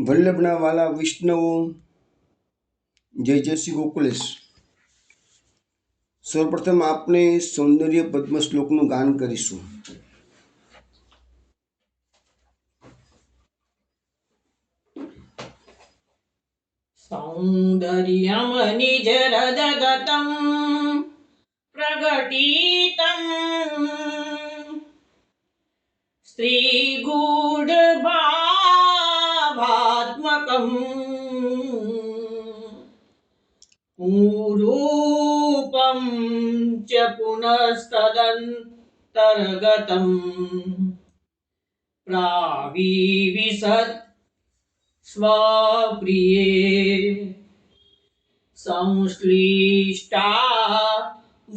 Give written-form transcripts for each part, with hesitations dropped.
વલ્લભના વાલા વિષ્ણુ, જય જય શ્રી ગોકુલેશ. સૌપ્રથમ આપણે સૌંદર્ય પદ્મ શ્લોકનું ગાન કરીશું. સૌંદર્યમ નિજરદગતમ પ્રગટીતમ સ્ત્રીગૂઢભાવાત્મકમ પુરૂપમ ચ પુનસ્તદંતર્ગતમ પ્રાવિવિશત સ્વપ્રિયે સંશ્લિષ્ટા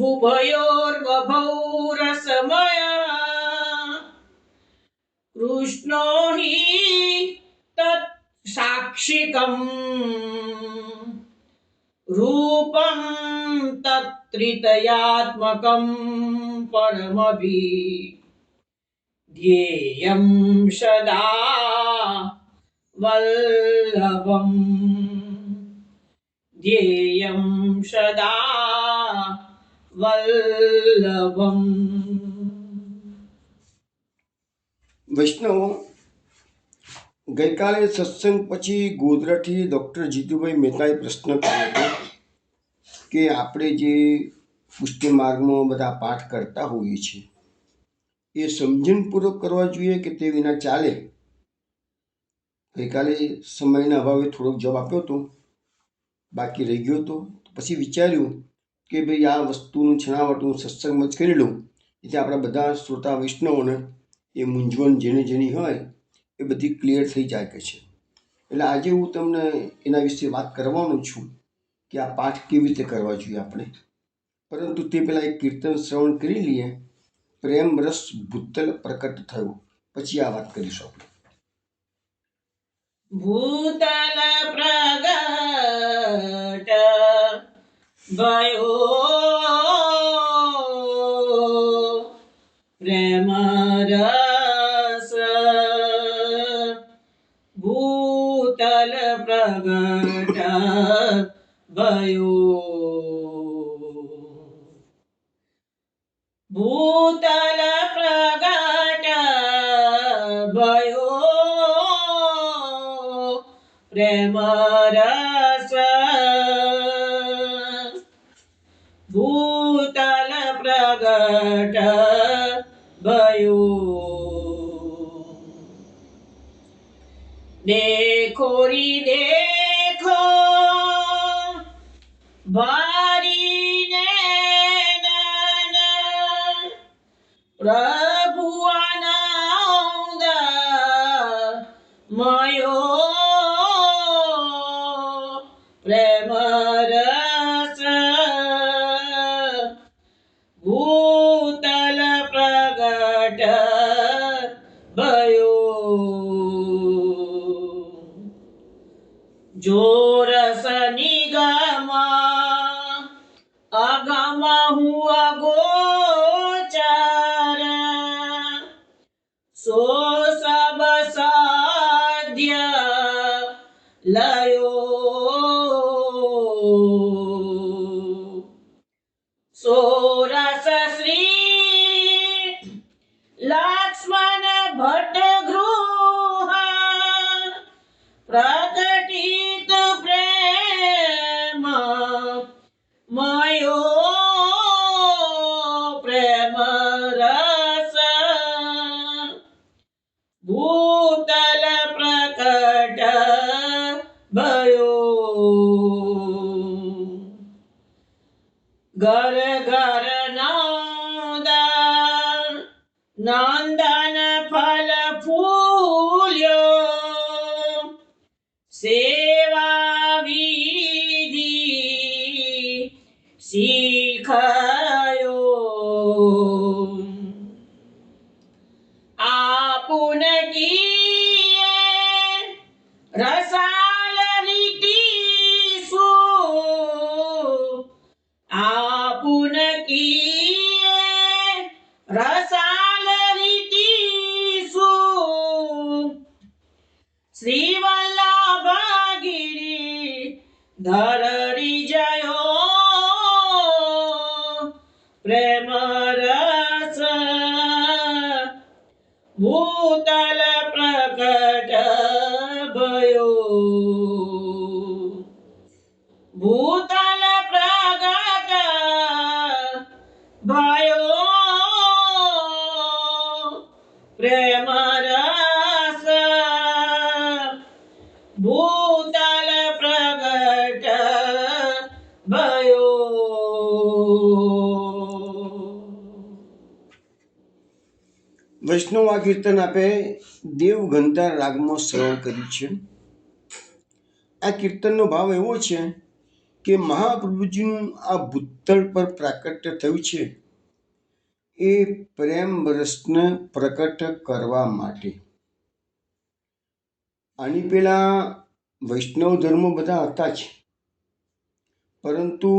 ઉભયોર્વભૌ રસમયા કૃષ્ણો હિ તત્ સાક્ષિકમ રૂપમ તત્ત્રિતયાત્મકમ પરમભિ ધ્યેયં સદા વલ્લભમ ધ્યેયં સદા વલ્લભમ. વૈષ્ણવો, ગઈકાલે સત્સંગ પછી ગોધરાથી ડૉક્ટર જીતુભાઈ મહેતાએ પ્રશ્ન કર્યો હતો કે આપણે જે પુષ્ટિ માર્ગમાં બધા પાઠ કરતા હોઈએ છીએ એ સમજણપૂર્વક કરવા જોઈએ કે તે વિના ચાલે. ગઈકાલે સમયના અભાવે થોડોક જવાબ આપ્યો હતો, બાકી રહી ગયો હતો. પછી વિચાર્યું કે ભાઈ આ વસ્તુનું છણાવટ હું સત્સંગમાં જ કરી લઉં, એટલે આપણા બધા શ્રોતા વૈષ્ણવોને એ મૂંઝવણ જેની હોય એ બધી ક્લિયર થઈ જાય કે છે. એટલે આજે હું તમને એના વિશે વાત કરવાનો છું કે આ પાઠ કેવી રીતે કરવા જોઈએ આપણે. પરંતુ તે પહેલાં એક કીર્તન શ્રવણ કરી લઈએ. પ્રેમ રસ ભૂતલ પ્રકટ થયો, પછી આ વાત કરીશું આપણે. ભૂતલ પ્રગટ ભયો પ્રેમ રસ ભૂતલ પ્રગટ ભયો ભૂતલ પ્રગટ ભયો પ્રેમ રસ ભૂતલ પ્રગટ ભયો. દેખો રી દેખો ભારી નૈનન પ્રભુ આનંદ મયો પ્રેમ રસ ભૂતલ પ્રગટ ભયો. જો રસ નિગમ અગમ હું અગોચર સો સબ સાધ્ય લયો સો રસ શ્રી લક્ષ્મણ ભટ્ટ ગૃહ પ્રકટિત પ્રેમ મયો પ્રેમ રસ ભૂતલ પ્રકટ ભયો. ઘર ઘર નંદન ફલ ફૂલ્યો સેવા વિધિ શીખયો આપુન કીએ રસાલ રીતિ શું આપુન કીએ રસાલ રીતિ શું શ્રી વલ્લભ ધરડી જયો પ્રેમ રસ ભૂતલ પ્રકટ ભયો ભૂતલ પ્રગટ ભયો પ્રેમ રસ ભૂતલ પ્રગટ ભયો. વૈષ્ણવ આ કીર્તન આપે દેવ ગંધાર રાગમાં શ્રવણ કર્યું છે. આ કીર્તનનો ભાવ એવો છે કે મહાપ્રભુજીનું આ ભૂતલ પર પ્રાકટ્ય થયું છે એ પ્રેમ રસને પ્રકટ કરવા માટે. આની પહેલા વૈષ્ણવ ધર્મો બધા હતા જ, પરંતુ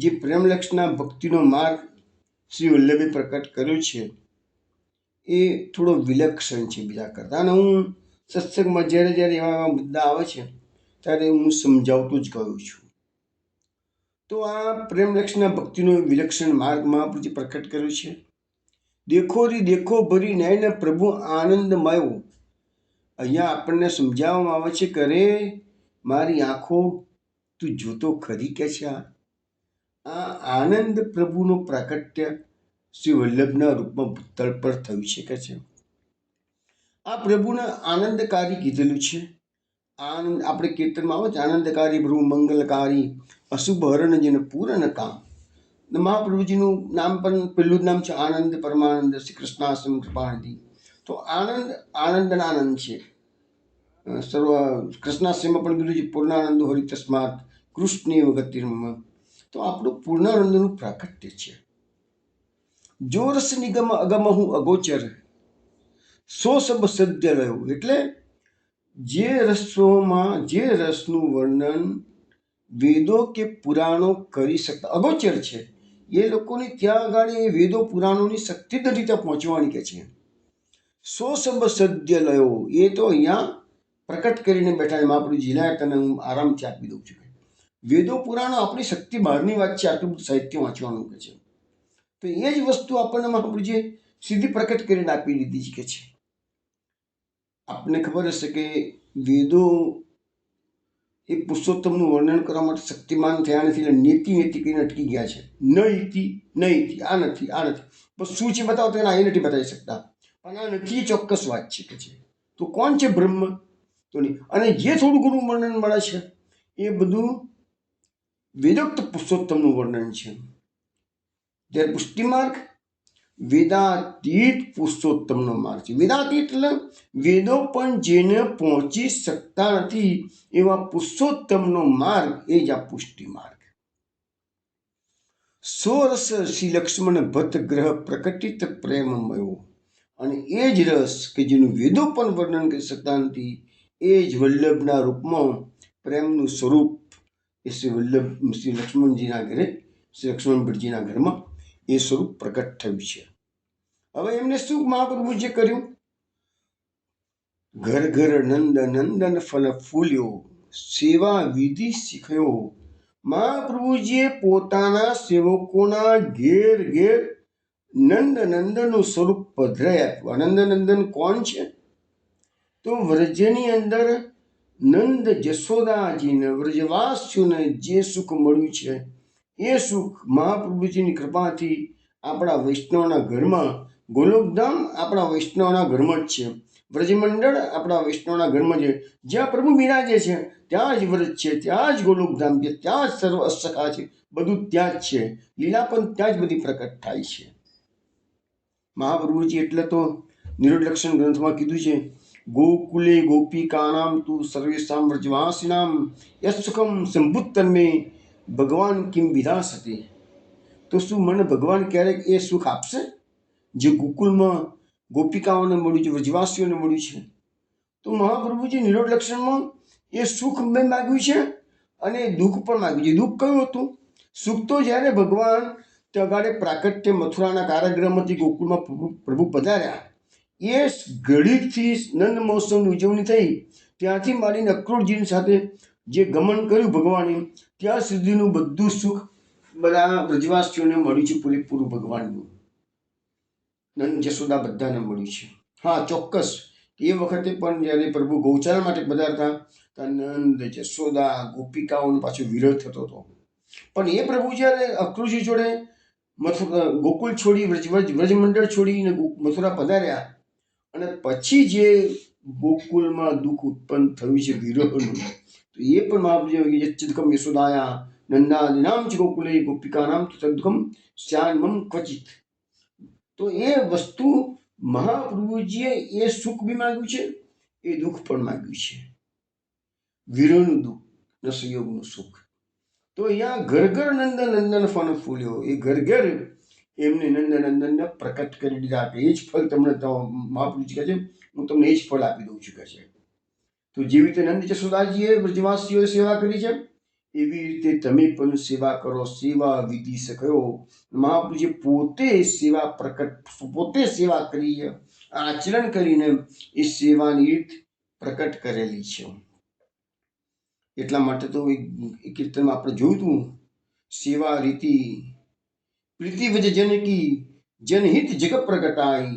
જે પ્રેમલક્ષના ભક્તિનો માર્ગ શ્રી વલ્લભે પ્રકટ કર્યો છે એ થોડો વિલક્ષણ છે બીજા કરતાં. અને હું સત્સંગમાં જ્યારે જ્યારે એવા મુદ્દા આવે છે ત્યારે હું સમજાવતું જ કહું છું. તો આ પ્રેમલક્ષના ભક્તિનો વિલક્ષણ માર્ગ મહાપ્રભુજી પ્રકટ કર્યો છે. દેખો રી દેખો ભરી નયન પ્રભુ આનંદમયો. અહીંયા આપણને સમજાવવામાં આવે છે કે અરે મારી આંખો તું જોતો ખરી કે છે. આ આનંદ પ્રભુનો પ્રાકટ્ય શ્રી વલ્લભના રૂપમાં ભૂતલ પર થયું છે કે છે. આ પ્રભુના આનંદકારી કીધેલું છે. આનંદ આપણે કીર્તનમાં આવે છે, આનંદકારી પ્રભુ મંગલકારી અશુભ હરણ જેને પૂરણ કામ. મહાપ્રભુજીનું નામ પણ પહેલું જ નામ છે આનંદ પરમાનંદ શ્રી કૃષ્ણાશ્રમ કૃપાનિધિ. તો આનંદ આનંદના આનંદ છે. સર્વ કૃષ્ણાશ્રમમાં પણ કીધું છે પૂર્ણાનંદ હરિ તસ્માત કૃષ્ણેવ ગતિર્મમ. તો આપણું પૂર્ણાનંદનું પ્રાકટ્ય છે. જો રસ નિગમ અગમહુ અગોચર સો સબ સદ્ય રહ્યો. એટલે જે રસોમાં જે રસનું વર્ણન વેદો કે પુરાણો કરી શકતા અગોચર છે, એ લોકોની ત્યાં આગળ એ વેદો પુરાણોની શક્તિ જ નથી ત્યાં પહોંચવાની કે છે. સો સબ સદ્ય લયો એ તો અહીંયા પ્રકટ કરીને બેઠા. મહાપ્રભુજીના તને હું આરામથી આપી દઉં છું. વેદો પુરાણો આપણી શક્તિ બહારની વાત છે, આટલું બધું સાહિત્ય વાંચવાનું કે છે. તો એ જ વસ્તુ આપણને મહાપ્રભુજીએ સીધી પ્રકટ કરીને આપી દીધી કે છે. આપને ખબર હશે કે વેદો એ પુરુષોત્તમનું વર્ણન કરવા માટે શક્તિમાન થયા નથી, એટલે નેતિ નેતિ કરીને અટકી ગયા છે. ન ઇતિ ન ઇતિ, આ નથી આ નથી, બસ શું છે બતાવો તો એના એ નથી બતાવી શકતા. પણ આ નથી ચોક્કસ વાત છે કે છે. તો કોણ છે બ્રહ્મ? તો નહીં. અને જે થોડું ઘણું વર્ણન મળે છે એ બધું વેદોક્ત પુરુષોત્તમનું વર્ણન છે. જ્યારે પુષ્ટિ માર્ગ વેદાતીત પુરુષોત્તમનો માર્ગ છે. વેદાતીત એટલે વેદો પણ જેને પહોંચી શકતા નથી એવા પુરુષોત્તમનો માર્ગ એ જ આ પુષ્ટિ માર્ગ. સોરસ શ્રી લક્ષ્મણ ભટ્ટ ગ્રહ પ્રકટિત પ્રેમમયો. અને એ જ રસ કે જેનું વેદો પણ વર્ણન કરી શકતા નથી એ જ વલ્લભના રૂપમાં પ્રેમનું સ્વરૂપ એ શ્રી વલ્લભ શ્રી લક્ષ્મણજીના ઘરે શ્રી લક્ષ્મણ ભટ્ટજીના ઘરમાં એ સ્વરૂપ પ્રકટ થયું છે. હવે એમને શું મહાપ્રભુજીએ કર્યું? ઘર ઘર નંદ નંદન ફલ ફૂલ્યો સેવા વિધિ શીખ્યો. મહાપ્રભુજીએ પોતાના સેવકોના ઘેર ઘેર નંદ નંદનનું સ્વરૂપ પધરાઈ આપ્યું. નંદ નંદન કોણ છે? તો વ્રજની અંદર નંદ જશોદાજીને વ્રજવાસીઓને જે સુખ મળ્યું છે એ સુખ મહાપ્રભુજીની કૃપાથી આપણા વૈષ્ણવના ઘરમાં, ગોલોકધામ આપણા વૈષ્ણવના ઘરમાં જ છે, વ્રજમંડળ આપણા વૈષ્ણવના ઘરમાં છે. જ્યાં પ્રભુ બિરાજે છે ત્યાં જ વ્રજ છે, ત્યાં જ ગોલોકધામ છે, ત્યાં જ સર્વ અસખા છે, બધું ત્યાં જ છે. લીલા પણ ત્યાં જ બધી પ્રકટ થાય છે. મહાપ્રભુજી એટલે તો નિરોધલક્ષણ ગ્રંથમાં કીધું છે ગોકુલે ગોપિકાનામ તુ સર્વેશામ વ્રજવાસીનામ યત્સુખમ સંભુત્તન્મે ભગવાન કિમ વિધાસતે. તો શું મને ભગવાન ક્યારેક એ સુખ આપશે જે ગોકુલમાં ગોપિકાઓને મળ્યું છે, વ્રજવાસીઓને મળ્યું છે? તો મહાપ્રભુજી નિરોધલક્ષણમાં એ સુખ મેં માગ્યું છે અને દુઃખ પણ માગ્યું છે. દુઃખ કયું હતું? સુખ તો જ્યારે ભગવાન ત્યાં આગળ પ્રાકટ્ય મથુરાના કારાગૃહમાંથી ગોકુળમાં પ્રભુ પધાર્યા એ ઘડીથી નંદ મહોત્સવની ઉજવણી થઈ ત્યાંથી માંડીને અક્રૂરજીની સાથે જે ગમન કર્યું ભગવાને ત્યાં સુધીનું બધું સુખ બધા બ્રજવાસીઓને મળ્યું છે, પૂરેપૂરું ભગવાનનું. નંદ જશોદા બધાને મળ્યું છે. હા, ચોક્કસ એ વખતે પણ જ્યારે પ્રભુ ગૌચારા માટે પધારતા ત્યાં નંદ જશોદા ગોપિકાઓનો પાછો વિરોધ થતો હતો. પણ એ પ્રભુ જ્યારે અક્રૂરજી જોડે ગોકુળ છોડી વ્રજમંડળ છોડીને મથુરા પધાર્યા અને પછી જે ગોકુળમાં દુઃખ ઉત્પન્ન થયું છે વિરહનું, તો એ પણ મહાપ્રભુ યચ્છિદકમ યશોદાયા નંદાદિનામ ચ ગોકુલે ગોપિકાનામ તદ્દુઃખમ સ્યાન્મમ ક્વચિત. તો એ વસ્તુ મહાપ્રભુજીએ એ સુખ બી માગ્યું છે, એ દુઃખ પણ માગ્યું છે, વિરહનું દુઃખ ને સંયોગનું સુખ. તો અહીંયા ઘર ઘર નંદ નંદન ફન ફૂલ્યો, એ ઘર ઘર એમને નંદનંદનને પ્રકટ કરી દીધા કે એ જ ફળ તમને મહાપ્રભુજી કહે છે, હું તમને એ જ ફળ આપી દઉં છું કહે છે. તો જેવી રીતે નંદ જશોદાજીએ વ્રજવાસીઓએ સેવા કરી છે, એવી રીતે તમે પણ સેવા કરો. સેવા વિધિ શીખ્યો. મહાપ્રભુજી પોતે સેવા પોતે સેવા કરી, આચરણ કરીને એ સેવાની રીત પ્રકટ કરેલી છે. એટલા માટે તો એ કીર્તનમાં આપણે જોયું હતું, સેવા રીતિ પ્રીતિ વજ જનકી જનહિત જગ પ્રગટાઈ.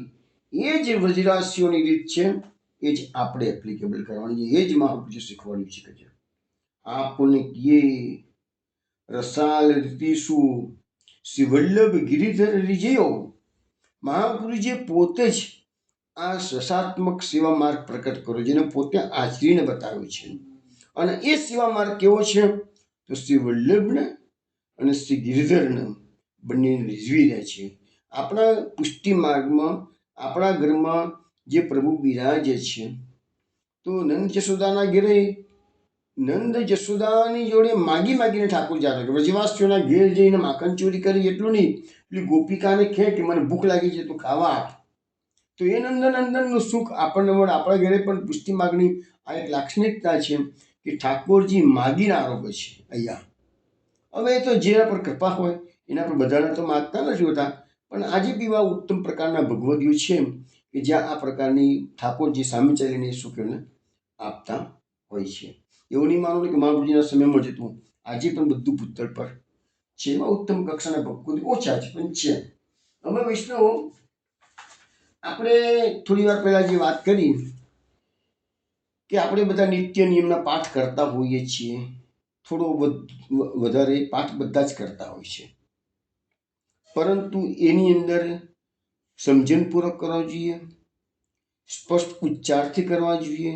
એ જ વ્રજવાસીઓની રીત છે, એ જ આપણે એપ્લિકેબલ કરવાની છે, એ જ મહાપ્રભુજી શીખવાડ્યું છે. આપને કિયે રસાલ રીતિસુ શ્રી વલ્લભ ગિરિધર રીજયો. મહાપુરુષે પોતે જ આ રસાત્મક સેવા માર્ગ પ્રકટ કર્યો, જેને પોતે આચરીને બતાવ્યો છે. અને એ સેવા માર્ગ કેવો છે? તો શ્રી વલ્લભને અને શ્રી ગિરિધરને બંનેને રીઝવી રહ્યા છે. આપણા પુષ્ટિ માર્ગમાં આપણા ઘરમાં જે પ્રભુ બિરાજે છે, તો નંદ જશોદાના ઘેરે નંદ જશોદાની જોડે માગીને ઠાકોર જાતો કે વ્રજવાસીઓના ઘેર જઈને માખણ ચોરી કરી એટલું નહીં, પેલી ગોપિકાને કહે કે મને ભૂખ લાગી છે, તું ખાવા આપ. તો એ નંદનંદનનું સુખ આપણને મળે. આપણા ઘરે પણ પુષ્ટિ માગણી આ એક લાક્ષણિકતા છે કે ઠાકોરજી માગીને આરોપે છે અહીંયા. હવે એ તો જેના પર કૃપા હોય એના પર બધાને તો માગતા નથી હોતા, પણ આજે બી એવા ઉત્તમ પ્રકારના ભગવદીઓ છે કે જ્યાં આ પ્રકારની ઠાકોરજી સામે ચાલીને એ સુખને આપતા હોય છે. એવું નહીં માનવું કે મહાપ્રભુજીના સમયમાં જ હતું, આજે પણ બધું ભૂતળ પર છે. એમાં ઉત્તમ કક્ષાના ભક્તિ ઓછા છે, પણ છે. હવે વૈષ્ણવ, આપણે થોડી વાર પહેલા જે વાત કરી કે આપણે બધા નિત્ય નિયમના પાઠ કરતા હોઈએ છીએ, થોડો વધારે પાઠ બધા જ કરતા હોય છે, પરંતુ એની અંદર સમજણપૂર્વક કરવા જોઈએ, સ્પષ્ટ ઉચ્ચારથી કરવા જોઈએ,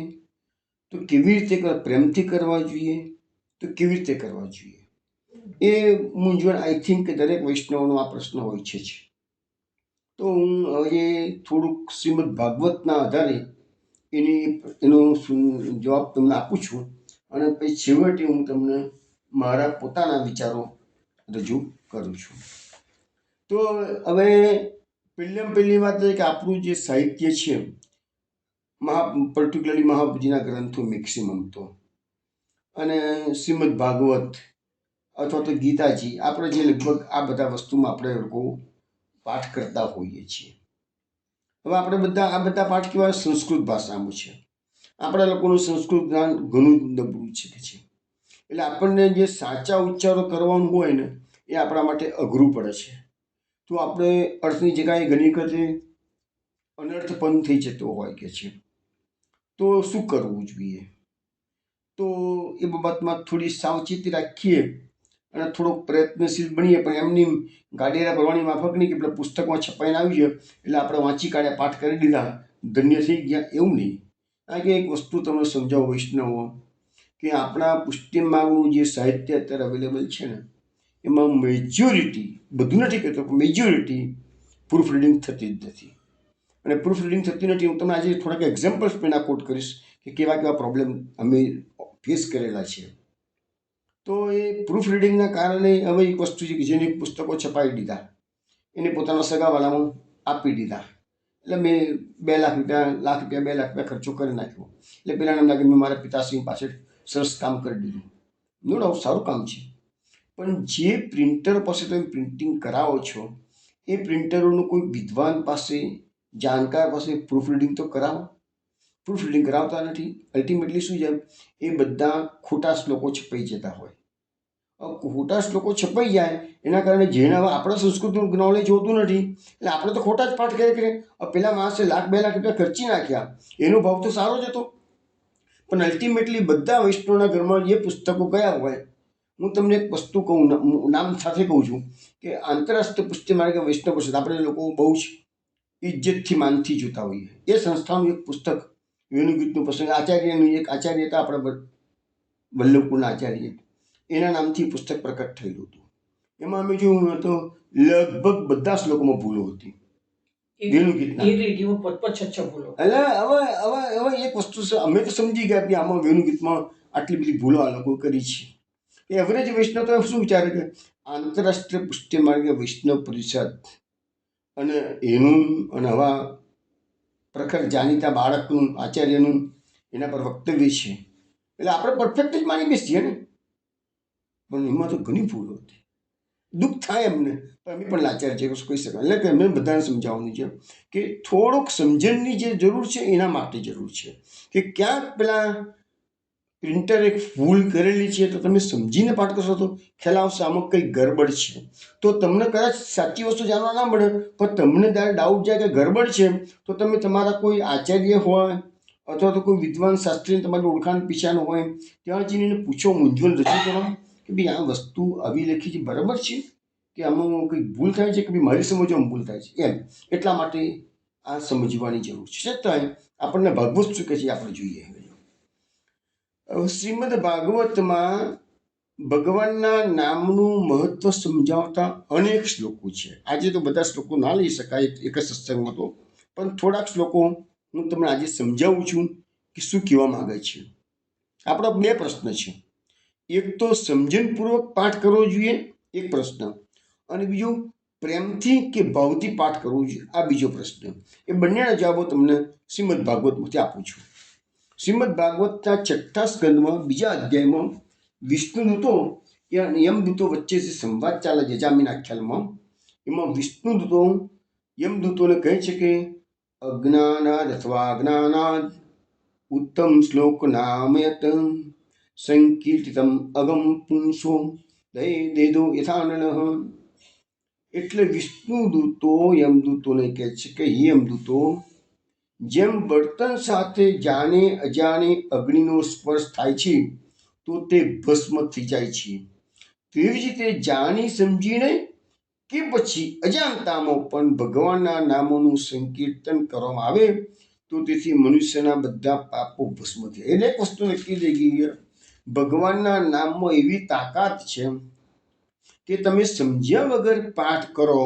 તો કેવી રીતે પ્રેમથી કરવા જોઈએ, તો કેવી રીતે કરવા જોઈએ, એ મૂંઝવણ આઈ થિંક દરેક વૈષ્ણવનો આ પ્રશ્ન હોય છે જ. તો હું હવે થોડુંક શ્રીમદ ભાગવતના આધારે એનો જવાબ તમને આપું છું, અને પછી છેવટે હું તમને મારા પોતાના વિચારો રજૂ કરું છું. તો હવે પહેલી વાત એ કે આપણું જે સાહિત્ય છે, પર્ટિક્યુલરલી મહાપ્રભુજીના ગ્રંથો મેક્સિમમ તો, અને શ્રીમદ ભાગવત અથવા તો ગીતાજી, આપણે જે લગભગ આ બધા વસ્તુમાં આપણે લોકો પાઠ કરતા હોઈએ છીએ. હવે આપણે આ બધા પાઠ કેવા સંસ્કૃત ભાષામાં છે. આપણા લોકોનું સંસ્કૃત જ્ઞાન ઘણું નબળું છે. એટલે આપણને જે સાચા ઉચ્ચારો કરવાનું હોય ને, એ આપણા માટે અઘરું પડે છે. તો આપણે અર્થની જગ્યાએ ઘણી વખતે અનર્થ પણ થઈ જતો હોય કે છે. તો શું કરવું જોઈએ? તો એ બાબતમાં થોડી સાવચેતી રાખીએ અને થોડોક પ્રયત્નશીલ બનીએ, પણ એમની ગાડીના ભરવાની માફક નહીં કે પેલા પુસ્તકમાં છપાઈને આવી છે એટલે આપણે વાંચી કાઢ્યા, પાઠ કરી દીધા, ધન્ય થઈ ગયા, એવું નહીં. કારણ કે એક વસ્તુ તમને સમજાવો વૈષ્ણવો, કે આપણા પુષ્ટિમાર્ગનું જે સાહિત્ય અત્યારે અવેલેબલ છે ને, એમાં મેજોરિટી, બધું નથી કહેતો પણ મેજોરિટી પ્રૂફ રીડિંગ થતી જ નથી. અને પ્રૂફ રીડિંગ થતી નથી, હું તમને આજે થોડાક એક્ઝામ્પલ્સ પણ કોટ કરીશ કે કેવા પ્રોબ્લેમ અમે ફેસ કરેલા છે. તો એ પ્રૂફ રીડિંગના કારણે હવે એક વસ્તુ છે કે જેને પુસ્તકો છપાવી દીધા, એને પોતાના સગાવાલામાં આપી દીધા, એટલે મેં 2 લાખ રૂપિયા 2 લાખ રૂપિયા ખર્ચો કરી નાખ્યો. એટલે પેલાને એમ લાગે મેં મારા પિતાશ્રી પાછળ સરસ કામ કરી દીધું. નો ડાઉટ સારું કામ છે, પણ જે પ્રિન્ટર પાસે તમે પ્રિન્ટિંગ કરાવો છો, એ પ્રિન્ટરોનું કોઈ વિદ્વાન પાસે, જાણકાર પાસે પ્રૂફ રીડિંગ તો કરાવો. પ્રૂફ રીડિંગ કરાવતા નથી. અલ્ટિમેટલી શું છે, એ બધા ખોટા શ્લોકો છપાઈ જતા હોય. ખોટા શ્લોકો છપાઈ જાય એના કારણે જેને હવે આપણા સંસ્કૃતનું નોલેજ હોતું નથી એટલે આપણે તો ખોટા જ પાઠ કરે. પેલા માણસે 1,00,000-2,00,000 રૂપિયા ખર્ચી નાખ્યા, એનો ભાવ તો સારો જ હતો, પણ અલ્ટિમેટલી બધા વૈષ્ણવના ઘરમાં જે પુસ્તકો ગયા હોય, હું તમને એક વસ્તુ કહું, નામ સાથે કહું છું કે આંતરરાષ્ટ્રીય પુસ્તક માર્ગ વૈષ્ણવ પરિષદ આપણે લોકો બહુ જ ઇજ્જતથી માનથી જોતા હોઈએ. એ સંસ્થાનું એક પુસ્તક વેણુગીતનું પ્રસંગ, આચાર્યનું એક આચાર્ય હતા આપણા વલ્લભપુરના આચાર્ય, એના નામથી પુસ્તક પ્રકટ થયેલું હતું. એમાં અમે જોયું તો લગભગ બધા શ્લોકોમાં ભૂલો હતી વેણુગીતના. એટલે હવે એક વસ્તુ અમે તો સમજી ગયા કે આમાં વેણુગીતમાં આટલી બધી ભૂલો આ લોકો કરી છે. એવરેજ વૈષ્ણવ તો શું વિચારે કે આંતરરાષ્ટ્રીય પુષ્ટિ માર્ગે વૈષ્ણવ પરિષદ અને એનું અને હવા પ્રખર જાણીતા બાળકનું આચાર્યનું એના પર વક્તવ્ય છે એટલે આપણે પરફેક્ટ જ માની બેસીએ ને, પણ એમાં તો ઘણી ભૂલો હતી. દુઃખ થાય એમને, પણ અમે પણ લાચાર છે કહી શકાય. એટલે કે એમને બધાને સમજાવવાનું છે કે થોડુંક સમજણની જે જરૂર છે એના માટે જરૂર છે કે ક્યાંક પેલા પ્રિન્ટર એક ભૂલ કરેલી છે તો તમે સમજીને પાઠ કરશો તો ખ્યાલ આવશે આમાં કંઈ ગરબડ છે. તો તમને કદાચ સાચી વસ્તુ જાણવા ના મળે, પણ તમને ત્યારે ડાઉટ જાય કે ગરબડ છે તો તમે તમારા કોઈ આચાર્ય હોય અથવા તો કોઈ વિદ્વાન શાસ્ત્રી તમારી ઓળખાણ પીછાનો હોય ત્યાં જઈને એને પૂછો, મૂંઝવણ રજૂ કરો કે ભાઈ આ વસ્તુ આવી લખી છે બરાબર છે કે આમાં કંઈક ભૂલ થાય છે કે ભાઈ મારી સમજવામાં ભૂલ થાય છે એમ. એટલા માટે આ સમજવાની જરૂર છે. છતાં આપણને ભાગવત શું કહે છે આપણે જોઈએ. શ્રીમદ ભાગવતમાં ભગવાનના નામનું મહત્વ સમજાવતા અનેક શ્લોકો છે. આજે તો બધા શ્લોકો ના લઈ શકાય એક જ સત્સંગમાં તો, પણ થોડાક શ્લોકો હું તમને આજે સમજાવું છું કે શું કહેવા માંગે છે. આપણો 2 પ્રશ્ન છે. એક તો સમજણપૂર્વક પાઠ કરવો જોઈએ, એક પ્રશ્ન, અને બીજું પ્રેમથી કે ભાવથી પાઠ કરવો જોઈએ, આ બીજો પ્રશ્ન. એ બંનેના જવાબો તમને શ્રીમદ ભાગવતમાંથી આપું છું. શ્રીમદ ભાગવતના 6થા સ્કંદમાં 2જા અધ્યાયમાં વિષ્ણુદૂતો યમદૂતો વચ્ચે જે સંવાદ ચાલે જજામિન આખ્યાનમાં, એમાં વિષ્ણુદૂતો યમદૂતોને કહે છે કે અજ્ઞાનાદ અથવા અજ્ઞાનાદ ઉત્તમ શ્લોક નામયત સંકીર્તિતમ અગમ પુંસો દેદો યથાનલઃ. એટલે વિષ્ણુદૂતો યમદૂતોને કહે છે કે યમદૂતો, જેમ બળતણ સાથે જાણે અજાણે અગ્નિનો સ્પર્શ થાય છે તો તે ભસ્મ થઈ જાય છે, તેવી જ રીતે જાણી સમજીને કે પછી અજાણતામાં પણ ભગવાનના નામોનું સંકીર્તન કરવામાં આવે તો તેથી મનુષ્યના બધા પાપો ભસ્મ થાય. એટલે એક વસ્તુ નક્કી થઈ ગઈ, ભગવાનના નામમાં એવી તાકાત છે કે તમે સમજ્યા વગર પાઠ કરો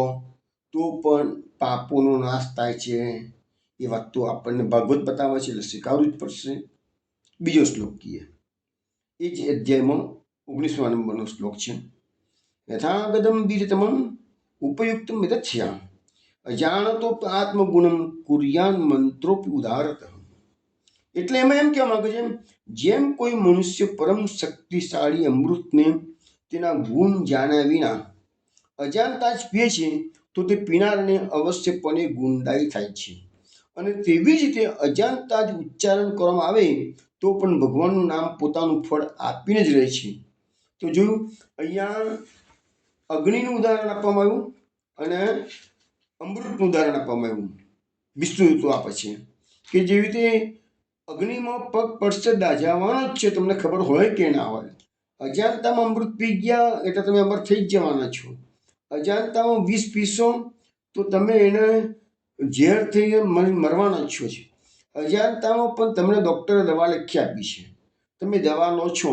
તો પણ પાપોનો નાશ થાય છે. એ વાત તો આપણને ભાગવત બતાવે છે એટલે સ્વીકારવું જ પડશે. બીજો શ્લોક કહીએ, એ જ અધ્યાયમાં 19મા નંબરનો શ્લોક છે. યથાગદમ વીરતમમ ઉપયુક્તમ વિદથ્યા અજાણતો આત્મગુણમ કુર્યાન મંત્રોપી ઉદારત. એટલે એમાં એમ કહેવા માંગે છે, જેમ કોઈ મનુષ્ય પરમ શક્તિશાળી અમૃતને તેના ગુણ જાણ્યા વિના અજાણતા જ પીએ છે તો તે પીનારને અવશ્યપણે ગુણદાયી થાય છે, અને તેવી જ રીતે અજાણતા જ ઉચ્ચારણ કરવામાં આવે તો પણ ભગવાનનું નામ પોતાનું ફળ આપીને જ રહે છે. તો જોયું, અહીંયા અગ્નિનું ઉદાહરણ આપવામાં આવ્યું અને અમૃતનું ઉદાહરણ આપવામાં આવ્યું. વિષ્ણુદૂતો આપે છે કે જેવી રીતે અગ્નિમાં પગ પડશે દાઝાવાનો જ છે, તમને ખબર હોય કે ના હોય. અજાણતામાં અમૃત પી ગયા એટલે તમે અમર થઈ જ જવાના છો. અજાણતામાં વિષ પીશો તો તમે એને ઝેર થઈ મરવાના જ છો. અજાણતામાં પણ તમને ડૉક્ટરે દવા લખી આપી છે, તમે દવા લો છો,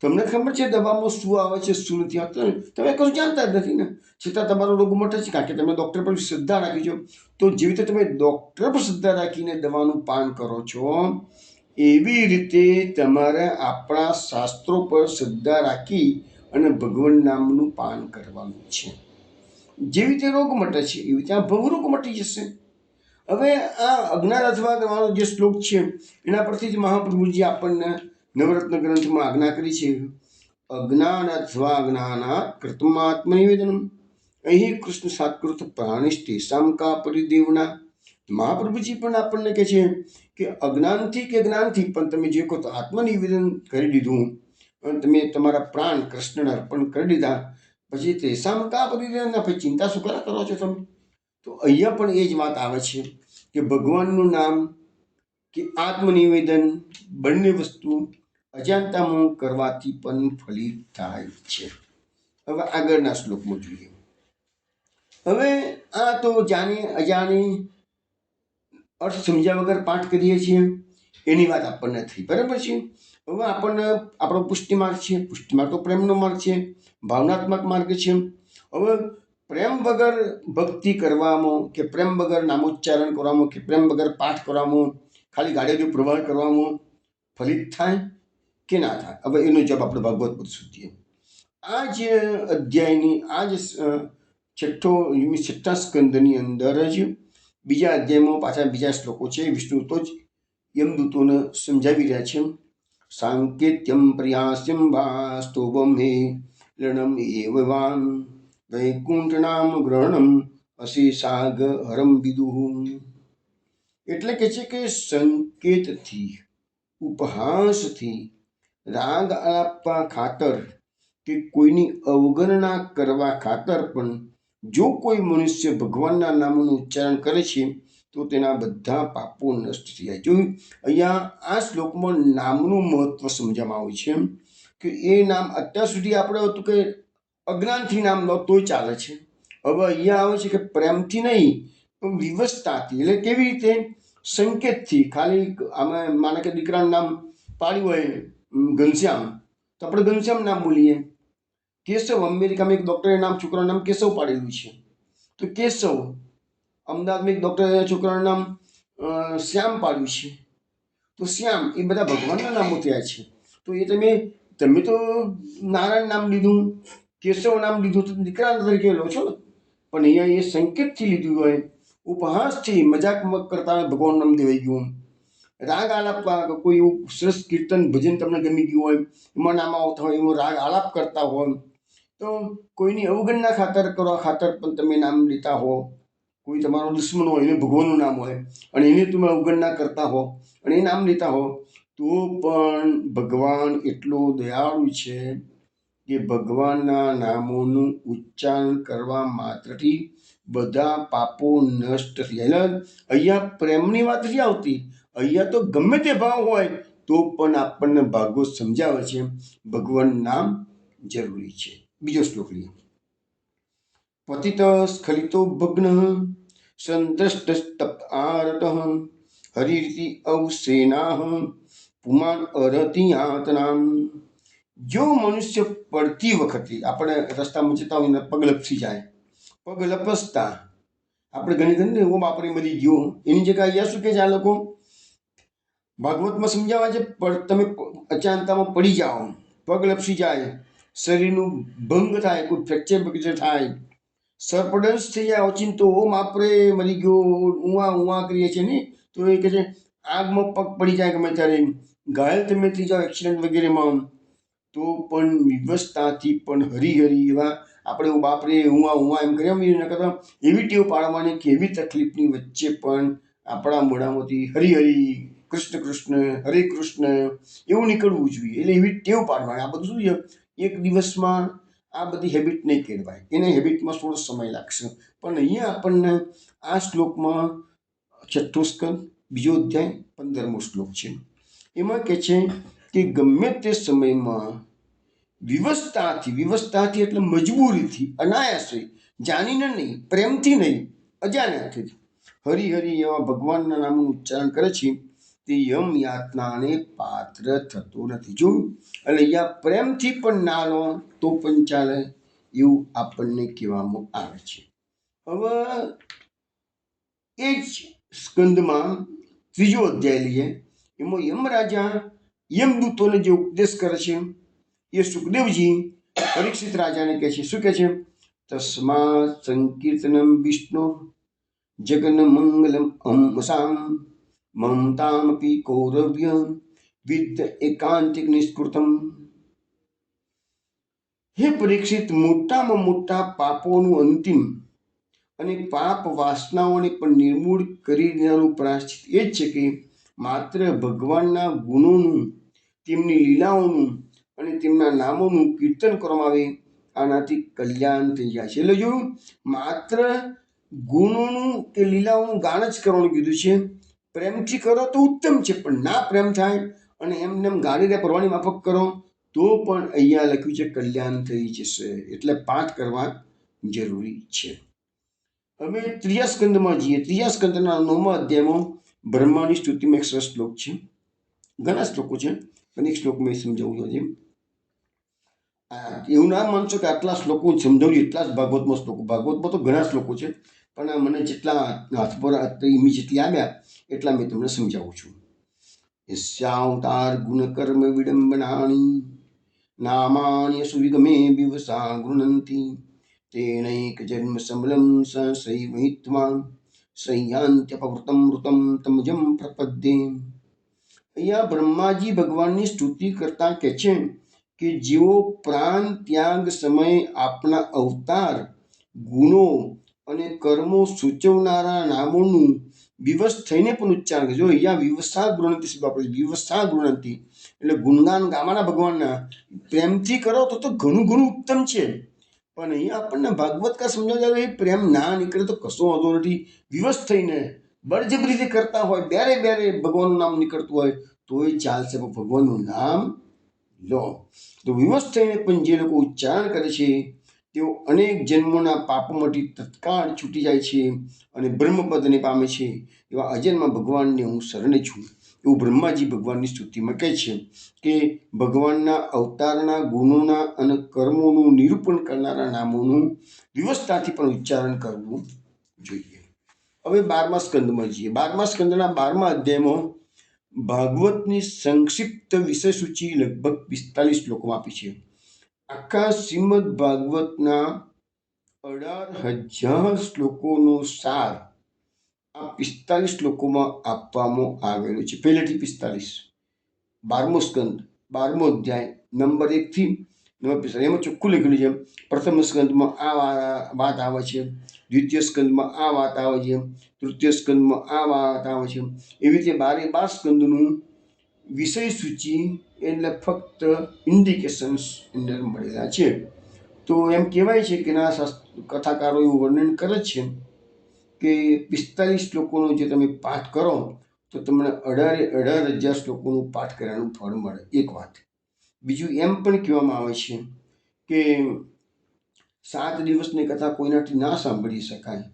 તમને ખબર છે દવામાં શું આવે છે શું નથી આવતું, તમે કશું જાણતા જ નથી ને, છતાં તમારો રોગ મટે છે કારણ કે તમે ડૉક્ટર પર શ્રદ્ધા રાખી છો. તો જેવી રીતે તમે ડૉક્ટર પર શ્રદ્ધા રાખીને દવાનું પાન કરો છો, એવી રીતે તમારે આપણા શાસ્ત્રો પર શ્રદ્ધા રાખી અને ભગવાન નામનું પાન કરવાનું છે. જેવી રીતે રોગ મટે છે એવી રીતે આ ભવરોગ મટી જશે. હવે આ અજ્ઞાન અથવા કરવાનો જે શ્લોક છે એના પરથી જ મહાપ્રભુજી આપણને નવરત્ન ગ્રંથમાં આજ્ઞા કરી છે, અજ્ઞાન અથવા જ્ઞાનાત કૃતમાત્મનિવેદનમ અહીં કૃષ્ણ સાત્કૃત પ્રાણિષ્ઠ સામકા પરિદેવના મહાપ્રભુજી પણ આપણને કહે છે કે અજ્ઞાનથી કે જ્ઞાનથી પણ તમે જે કહો તો આત્મનિવેદન કરી દીધું અને તમે તમારા પ્રાણ કૃષ્ણને અર્પણ કરી દીધા, પછી તેસામ કા પરિદેના, પછી ચિંતા શું કરવા કરો છો તમે? તો અહીંયા પણ એ જ વાત આવે છે કે ભગવાનનું નામ કે આત્મનિવેદન બંને વસ્તુ અજાણતામાં કરવાથી પણ ફલિત થાય છે. હવે આગળના શ્લોકમાં જોઈએ. હવે આ તો જાણે અજાણી અર્થ સમજ્યા વગર પાઠ કરીએ છીએ એની વાત આપણને થઈ, બરાબર છે. હવે આપણને આપણો પુષ્ટિ માર્ગ છે, પુષ્ટિ માર્ગ તો પ્રેમનો માર્ગ છે, ભાવનાત્મક માર્ગ છે. હવે પ્રેમ વગર ભક્તિ કરવામાં કે પ્રેમ વગર નામોચ્ચારણ કરવામાં કે પ્રેમ વગર પાઠ કરવામાં, ખાલી ગાડીનો પ્રવાહ કરવામાં ફલિત થાય કે ના થાય? હવે એનો જવાબ આપણે ભાગવત પુરુષ સુધી. આ જ અધ્યાયની આ જ છઠ્ઠા સ્કંદની અંદર જ બીજા અધ્યાયમાં પાછા બીજા શ્લોકો છે. વિષ્ણુ જ યમદૂતોને સમજાવી રહ્યા છે. સાંકેત્યમ પ્રયાસ્યમ વા સ્તોભમ હે લણમ એવ વામ વૈકુંઠ નામ ગ્રહણમ અશેષાગ હરમ વિદુઃ. એટલે કે છે કે સંકેતથી, ઉપહાસથી, રાગ આપવા ખાતર કે કોઈની અવગણના કરવા ખાતર પણ જો કોઈ મનુષ્ય ભગવાનના નામનું ઉચ્ચારણ કરે છે તો તેના બધા પાપો નષ્ટ થઈ જાય. જો અહીંયા આ શ્લોકમાં નામનું મહત્વ સમજવામાં આવ્યું છે કે એ નામ અત્યાર સુધી આપણે હતું કે અજ્ઞાનથી નામ લો તોય ચાલે છે. હવે અહીંયા આવે છે કે પ્રેમથી નહીં પણ વિવશતાથી. એટલે કેવી રીતે? સંકેતથી. ખાલી આમાં માને કે દીકરાનું નામ પાડ્યું હોય ઘનશ્યામ, તો આપણે ઘનશ્યામ નામ બોલીએ. કેશવ, અમેરિકામાં એક ડૉક્ટરે નામ છોકરાનું નામ કેશવ પાડેલું છે તો કેશવ. અમદાવાદમાં એક ડૉક્ટરે છોકરાનું નામ શ્યામ પાડ્યું છે તો શ્યામ. એ બધા ભગવાનના નામો થયા છે. તો એ તમે તો નારાયણ નામ લીધું, કેશવ નામ લીધું તો દીકરા તરીકે લો છો ને, પણ અહીંયા એ સંકેતથી લીધું હોય, ઉપહાસથી મજાક કરતા હોય ભગવાન નામ દેવાઈ ગયું. રાગ આલાપ, કોઈ એવું સરસ કીર્તન ભજન તમને ગમી ગયું હોય એમાં નામ આવતા હોય, એમાં રાગ આલાપ કરતા હોય, તો કોઈની અવગણના ખાતર કરવા ખાતર પણ તમે નામ લેતા હો. કોઈ તમારો દુશ્મન હોય એને ભગવાનનું નામ હોય અને એને તમે અવગણના કરતા હો અને એ નામ લેતા હો, તો પણ ભગવાન એટલો દયાળુ છે કે ભગવાનના નામોનું ઉચ્ચારણ કરવા માત્રથી બધા પાપો નષ્ટ થઈ જાય. અહીંયા પ્રેમની વાત નથી આવતી. અહીંયા તો ગમે તે ભાવ હોય તો પણ આપણને ભાગવત સમજાવે છે ભગવાન નામ જરૂરી છે. બીજો શ્લોક લઈએ. પતિત સ્ખલિતો ભગ્ન સંદ્રષ્ટસ્તપ્ત આરતઃ હરિરિતિ અવસેનાઃ પુમાન અરતિ યાતનામ. જો મનુષ્ય પડતી વખતે આપણે રસ્તામાં જતા હોય પગ લપસી જાય, પગ લપસતા આપણે ઘણી ઘણી એવો બાપરે મરી ગયો, એની જગ્યાએ અહીંયા શું કે છે આ લોકો ભાગવતમાં સમજાવે છે? તમે અચાનકતામાં પડી જાઓ, પગ લપસી જાય, શરીરનું ભંગ થાય, કોઈ ફ્રેક્ચર બગચર થાય, સર્પદંશ થઈ જાય, ઓચિંતો ઓ માપરે મરી ગયો, ઉવા કરીએ છીએ ને, તો એ કહે છે આગમાં પગ પડી જાય ગમે ત્યારે, ઘાયલ તમે થઈ જાઓ એક્સિડન્ટ વગેરેમાં, તો પણ વિવશતાથી પણ હરિહરી એવા આપણે બાપરે ઉવા એમ કર્યા ન કરતા એવી ટેવ પાડવાની કે એવી તકલીફની વચ્ચે પણ આપણા મોઢામાંથી હરિહરી, કૃષ્ણ કૃષ્ણ, હરે કૃષ્ણ એવું નીકળવું જોઈએ. એટલે એવી ટેવ પાડવાની. આ બધું શું છે? એક દિવસમાં આ બધી હેબિટ નહીં કેળવાય, એને હેબિટમાં થોડો સમય લાગશે. પણ અહીંયા આપણને આ શ્લોકમાં છઠ્ઠો સ્કંદ બીજો અધ્યાય 15મો શ્લોક છે. એમાં કહે છે કે ગમે તે સમયમાં વિવશતાથી એટલે મજબૂરીથી, અનાયાસે, જાણીને નહીં, પ્રેમથી નહીં, અજાણ્યાથી હરિહરિ એવા ભગવાનના નામનું ઉચ્ચારણ કરે છે તે યમ યાતનાને પાત્ર થતો નથી. જો એટલે અહીંયા પ્રેમથી પણ ના લો તો પણ ચાલે એવું આપણને કહેવામાં આવે છે. હવે એ જ સ્કંદમાં ત્રીજો અધ્યાય લઈએ. એમાં યમરાજા યમદૂતોને જે ઉપદેશ કરે છે એ સુખદેવજી પરીક્ષિત રાજાને કહે છે. શું કહે છે? તસ્માત સંકીર્તનમ વિષ્ણુ જગન મંગલમ અમસામ મમતામપી કૌરવ્ય વિદ્ય એકાંતિક નિષ્કૃતમ. હે પરીક્ષિત, મોટામાં મોટા પાપોનું અંતિમ અને પાપ વાસનાઓને પણ નિર્મૂળ કરી દેવાનું પ્રાયશ્ચિત એ જ છે કે માત્ર ભગવાનના ગુણોનું, તેમની લીલાઓનું અને તેમના નામોનું કીર્તન કરવામાં આવે, આનાથી કલ્યાણ થઈ જાય છે. એટલે જોયું, માત્ર ગુણોનું કે લીલાઓનું ગાન જ કરવાનું કીધું છે. પ્રેમથી કરો તો ઉત્તમ છે, પણ ના પ્રેમ થાય અને એમને એમ ગાડીને પરવાની માફક કરો તો પણ અહીંયા લખ્યું છે કલ્યાણ થઈ જશે. એટલે પાઠ કરવા જરૂરી છે. હવે ત્રીજા સ્કંદમાં જઈએ. ત્રીજા સ્કંદના 9મા અધ્યાયમાં બ્રહ્માની સ્તુતિમાં એક સરસ શ્લોક છે. ઘણા શ્લોકો છે, પણ એક શ્લોક મેં સમજાવું છે. એવું ના માનશો કે આટલા શ્લોકો સમજાવું, એટલા જ ભાગવતમાં શ્લોકો. ભાગવતમાં તો ઘણા શ્લોકો છે, પણ મને જેટલા હાથ પર ઇમિજિએટલી આવ્યા એટલા મેં તમને સમજાવું છું. યસ્યાવતાર ગુણકર્મ વિડંબનાની નામાન્ય સુવિગમે વિવસા ગૃહંતી તેનૈક જન્મ સમલમ સૈવહિત્વા સંયાન્ત્યપવૃતમ ઋતમ તમજમ પ્રપદ્યે. અહીંયા બ્રહ્માજી ભગવાનની સ્તુતિ કરતા કહે છે કે જેઓ પ્રાણ ત્યાગ સમયે આપણા અવતાર, ગુણો અને કર્મો સૂચવનારા નામોનું વિવશ થઈને પણ ઉચ્ચારણ કરજો. અહીંયા વિવસા ગૃહંતી શબ્દ વાપરે છે. વિવસા ગૃહંતી એટલે ગુણગાન ગાવાના ભગવાનના પ્રેમથી કરો તો ઘણું ઘણું ઉત્તમ છે. પણ અહીંયા આપણને ભાગવતકાર સમજાવે એ પ્રેમ ના નીકળે તો કશો વાંધો નથી. વિવશ થઈને બળજબરીથી કરતા હોય, બેરે બેરે ભગવાનનું નામ નીકળતું હોય તો એ ચાલશે, પણ ભગવાનનું નામ લો. તો વિવશ થઈને પણ જે લોકો ઉચ્ચારણ કરે છે તેઓ અનેક જન્મોના પાપોમાંથી તત્કાળ છૂટી જાય છે અને બ્રહ્મપદને પામે છે. એવા અજન્મા ભગવાનને હું શરણે છું, એવું બ્રહ્માજી ભગવાનની સ્તુતિમાં કહે છે કે ભગવાનના અવતારના, ગુણોના અને કર્મોનું નિરૂપણ કરનારા નામોનું વિવશતાથી પણ ઉચ્ચારણ કરવું જોઈએ. હવે 12મા સ્કંદમાં જઈએ. 12મા સ્કંદના 12મા અધ્યાયમાં ભાગવતની સંક્ષિપ્ત વિષય સૂચિ લગભગ 45 શ્લોકોમાં આપી છે. આખા શ્રીમદ ભાગવતના 18,000 શ્લોકોનો સાર આ 45 શ્લોકોમાં આપવામાં આવેલો છે. પહેલેથી 45. 12મો સ્કંદ, 12મો અધ્યાય, નંબર 1 થી નંબર 45. એમાં ચોખ્ખું લખેલું છે પ્રથમ સ્કંદમાં આ વાત આવે છે, દ્વિતીય સ્કંદમાં આ વાત આવે છે, તૃતીય સ્કંદમાં આ વાત આવે છે. એવી રીતે 12 સ્કંદનું વિષય સૂચિ એટલે ફક્ત ઇન્ડિકેશન્સ અંદર મળેલા છે. તો એમ કહેવાય છે કે ના કથાકારો એવું વર્ણન કરે છે કે 45 શ્લોકોનો જે તમે પાઠ કરો તો તમને 18,000 શ્લોકોનું પાઠ કર્યાનું ફળ મળે. એક વાત. બીજું એમ પણ કહેવામાં આવે છે કે 7 દિવસની કથા કોઈનાથી ના સાંભળી શકાય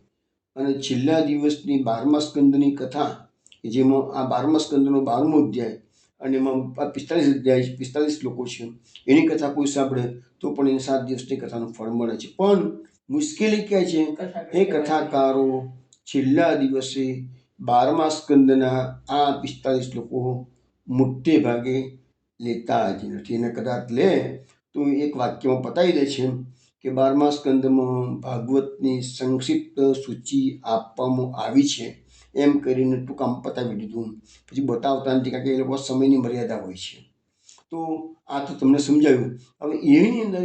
અને છેલ્લા દિવસની 12મા સ્કંદની કથા, જેમાં આ 12મા સ્કંદનો 12મો અધ્યાય અને એમાં 45 શ્લોકો છે, એની કથા કોઈ સાંભળે તો પણ એને 7 દિવસની કથાનું ફળ મળે છે. પણ મુશ્કેલી ક્યાં છે? એ કથાકારો છેલ્લા દિવસે 12મા સ્કંદના આ 45 શ્લોકો મોટે ભાગે લેતા જ નથી. એને કદાચ લે તો એક વાક્યમાં પતાવી દે છે કે 12મા સ્કંદમાં ભાગવતની સંક્ષિપ્ત સૂચિ આપવામાં આવી છે એમ કરીને ટૂંકામાં પતાવી દીધું. પછી બતાવતા નથી, કારણ કે એ લોકો સમયની મર્યાદા હોય છે. તો આ તો તમને સમજાવ્યું. હવે એની અંદર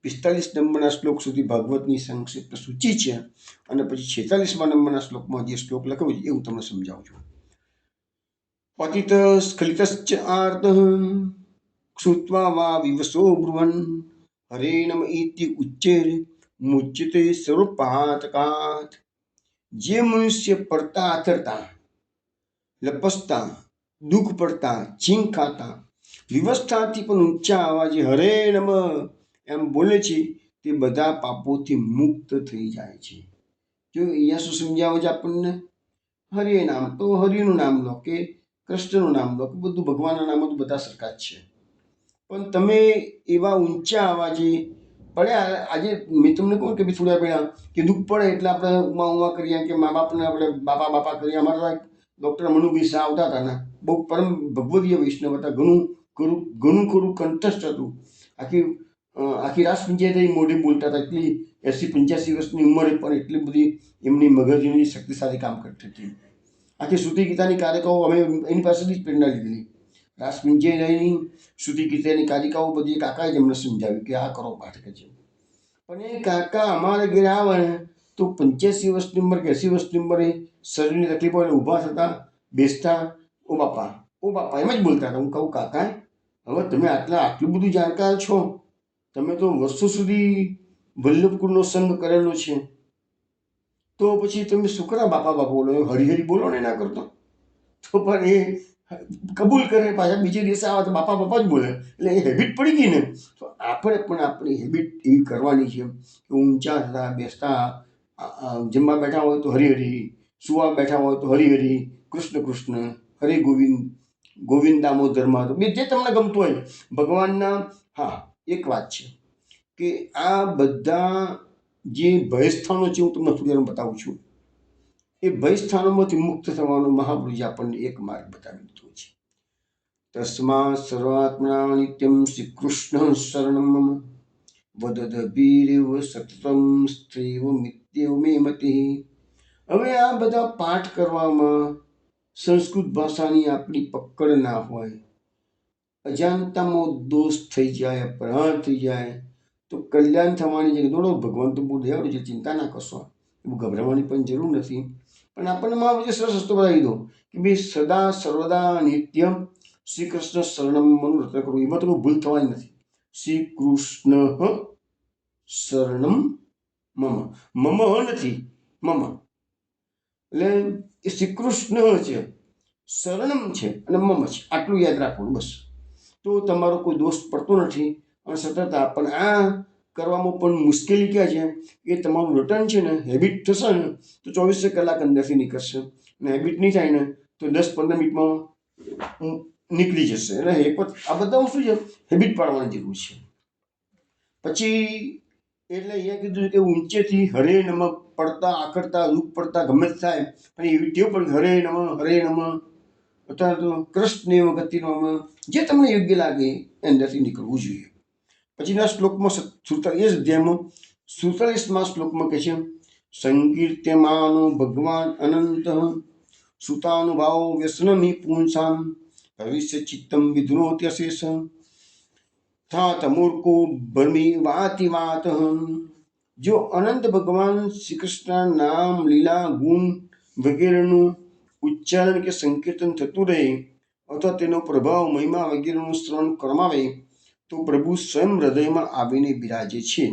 45 નંબરના શ્લોક સુધી ભાગવતની સંક્ષિપ્ત સૂચિ છે અને પછી 46મા નંબરના શ્લોકમાં જે શ્લોક લખ્યો છે એ હું તમને સમજાવું છું. પતિત સ્ખલિતશ્ચ આર્તઃ શ્રુત્વા વા વિવશો બ્રુવન હરે નમ ઇતિ ઉચ્ચેર મુચ્યતે સર્વપાતકાત. જે મનુષ્ય પડતા આથરતા, લપસતા, દુઃખ પડતા, છીંક ખાતા, વિવસ્થાથી પણ ઊંચા અવાજે હરે નમ એમ બોલે છે તે બધા પાપોથી મુક્ત થઈ જાય છે. જો અહીંયા શું સમજાવે છે આપણને? હરે નામ તો હરિનું નામ લો કે કૃષ્ણનું નામ લો કે બધું ભગવાનના નામો તો બધા સરખા જ છે. પણ તમે એવા ઊંચા અવાજે પડ્યા. આજે મેં તમને કહું કે થોડા પહેલાં કે દુઃખ પડે એટલે આપણે ઉમા કરીએ કે મા બાપને આપણે બાપા કરીએ. અમારા ડૉક્ટર મનુભાઈ શાહ આવતા હતા ને, બહુ પરમ ભગવદીય વૈષ્ણવ હતા. ઘણું ખરું કંઠસ્થ હતું. આખી રાસ પંચાયત મોઢે બોલતા હતા. એટલી 80-85 વર્ષની ઉંમરે પણ એટલી બધી એમની મગજની શક્તિશાળી કામ કરતી હતી. આખી શ્રુતિ ગીતાની કારિકાઓ અમે એની પાસેથી જ પ્રેરણા લીધેલી. રાસ પંચાયતની શ્રુતિ ગીતાની કારિકાઓ બધી કાકાએ જ અમને સમજાવ્યું કે આ કરો પાઠ કે છે. પણ એ કાકા અમારે ઘરે આવે ને તો 85 વર્ષની ઉંમર કે 80 વર્ષની ઉંમરે શરીરની તકલીફો એટલે ઊભા થતા બેસતા ઓ બાપા એમ જ બોલતા હતા. હું કહું કાકા હવે તમે આટલું બધું જાણકાર છો, તમે તો વર્ષો સુધી વલ્લભકુળનો સંગ કરેલો છે, તો પછી તમે શું કરા બાપા બોલો, હરિહરિ બોલો ને ના કરતો. તો પણ એ કબૂલ કરે, પાછા બીજે દિવસે આવે તો બાપા જ બોલે. એટલે એ હેબિટ પડી ગઈ ને. તો આપણે પણ આપણી હેબિટ એવી કરવાની છે કે ઊંચા થતા બેસતા, જમવા બેઠા હોય તો હરિહરિ, સુવા બેઠા હોય તો હરિહરિ, કૃષ્ણ કૃષ્ણ, હરે ગોવિંદ, ગોવિંદ દામોદરમાં, તો જે તમને ગમતું હોય ભગવાનના. હા, એક વાત છે કે આ બધા જે ભયસ્થાનો છે હું તમને થોડી વાર બતાવું છું. એ ભયસ્થાનોમાંથી મુક્ત થવાનો મહાપુરુષે આપણને એક માર્ગ બતાવી દીધો છે. તસ્માत् સર્વાત્મના નિત્યમ શ્રી કૃષ્ણ શરણમ મમ વદદભીરેવ સતતમ સ્ત્રીવ મિત્યેવ મે મતિઃ. હવે આ બધા પાઠ કરવામાં સંસ્કૃત ભાષાની આપણી પકડ ના હોય, અજાણતામાં દોષ થઈ જાય, અપરાધ થઈ જાય, તો કલ્યાણ થવાની જગ્યાએ દોડો ભગવાન તો બહુ દયાળુ છે, ચિંતા ના કરશો, એવું ગભરાવાની પણ જરૂર નથી. પણ આપણને મહાવીર સરસ રસ્તો બતાવી દો કે ભાઈ સદા સર્વદા નિત્ય શ્રી કૃષ્ણ શરણમ મનું રટન કરવું. એમાં તો કોઈ ભૂલ થવાની નથી. શ્રી કૃષ્ણ શરણમ મમ, મમ નથી, મમ. એટલે એ શ્રી કૃષ્ણ છે, શરણમ છે અને મમ છે, આટલું યાદ રાખવાનું બસ. તો તમારો કોઈ દોષ પડતો નથી. અને સતત પણ આ કરવામાં પણ મુશ્કેલી ક્યાં છે, એ તમારું રટન છે ને, હેબિટ થશે ને તો 24 કલાક અંદરથી નીકળશે. અને હેબિટ નહીં થાય ને તો 10-15 મિનિટમાં નીકળી જશે. એટલે આ બધામાં શું છે, હેબિટ પાડવાની જરૂર છે. પછી એટલે અહીંયા કીધું કે ઊંચેથી હરે નમઃ પડતા આકડતા દુઃખ પડતા ગમે તે થાય અને એવી ટેવ પડી હરે નમઃ અથવા તો કૃષ્ણ ગતિનો જે તમને યોગ્ય લાગે એ અંદરથી નીકળવું જોઈએ. પછીના શ્લોકમાં 47 શ્લોકમાં કહે છે સંકીર્ત્યમાનો ભગવાન અનંત સુતાનુભાવો વ્યસનમી પુંસામ ભવિષ્ય ચિત્તમ વિધ્નોત્યશેષ થાત મૂર્ખો ભ્રમી વાતિ વાત. જો અનંત ભગવાન શ્રી કૃષ્ણ નામ લીલા ગુણ વગેરેનું ઉચ્ચારણ કે સંકીર્તન થતું રહે અથવા તેનો પ્રભાવ મહિમા વગેરેનું શ્રવણ કરવામાં આવે તો પ્રભુ સ્વયં હૃદયમાં આવીને બિરાજે છે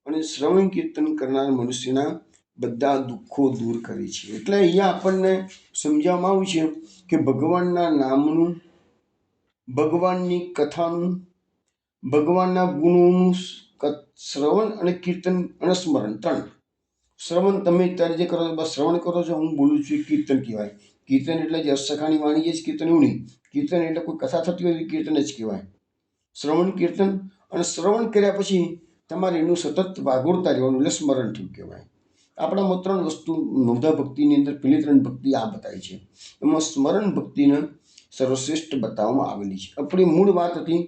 અને શ્રવણ કીર્તન કરનાર મનુષ્યના બધા દુઃખો દૂર કરે છે. એટલે અહીંયા આપણને સમજાવવામાં આવ્યું છે કે ભગવાનના નામનું, ભગવાનની કથાનું, ભગવાનના ગુણોનું શ્રવણ અને કીર્તન અને સ્મરણ 3. શ્રવણ તમે અત્યારે જે કરો છો બસ શ્રવણ કરો છો, હું બોલું છું, કીર્તન કહેવાય. કીર્તન એટલે જે અસખાની વાણી જે કીર્તન એવું નહીં. કીર્તન એટલે કોઈ કથા થતી હોય કીર્તન જ કહેવાય. શ્રવણ કીર્તન અને શ્રવણ કર્યા પછી તમારે એનું સતત વાગોળતા રહેવાનું એટલે સ્મરણ થયું કહેવાય. આપણામાં 3 વસ્તુ નવધા ભક્તિની અંદર પેલી 3 ભક્તિ આ બતાવી છે. એમાં સ્મરણ ભક્તિને સર્વશ્રેષ્ઠ બતાવવામાં આવેલી છે. આપણી મૂળ વાત હતી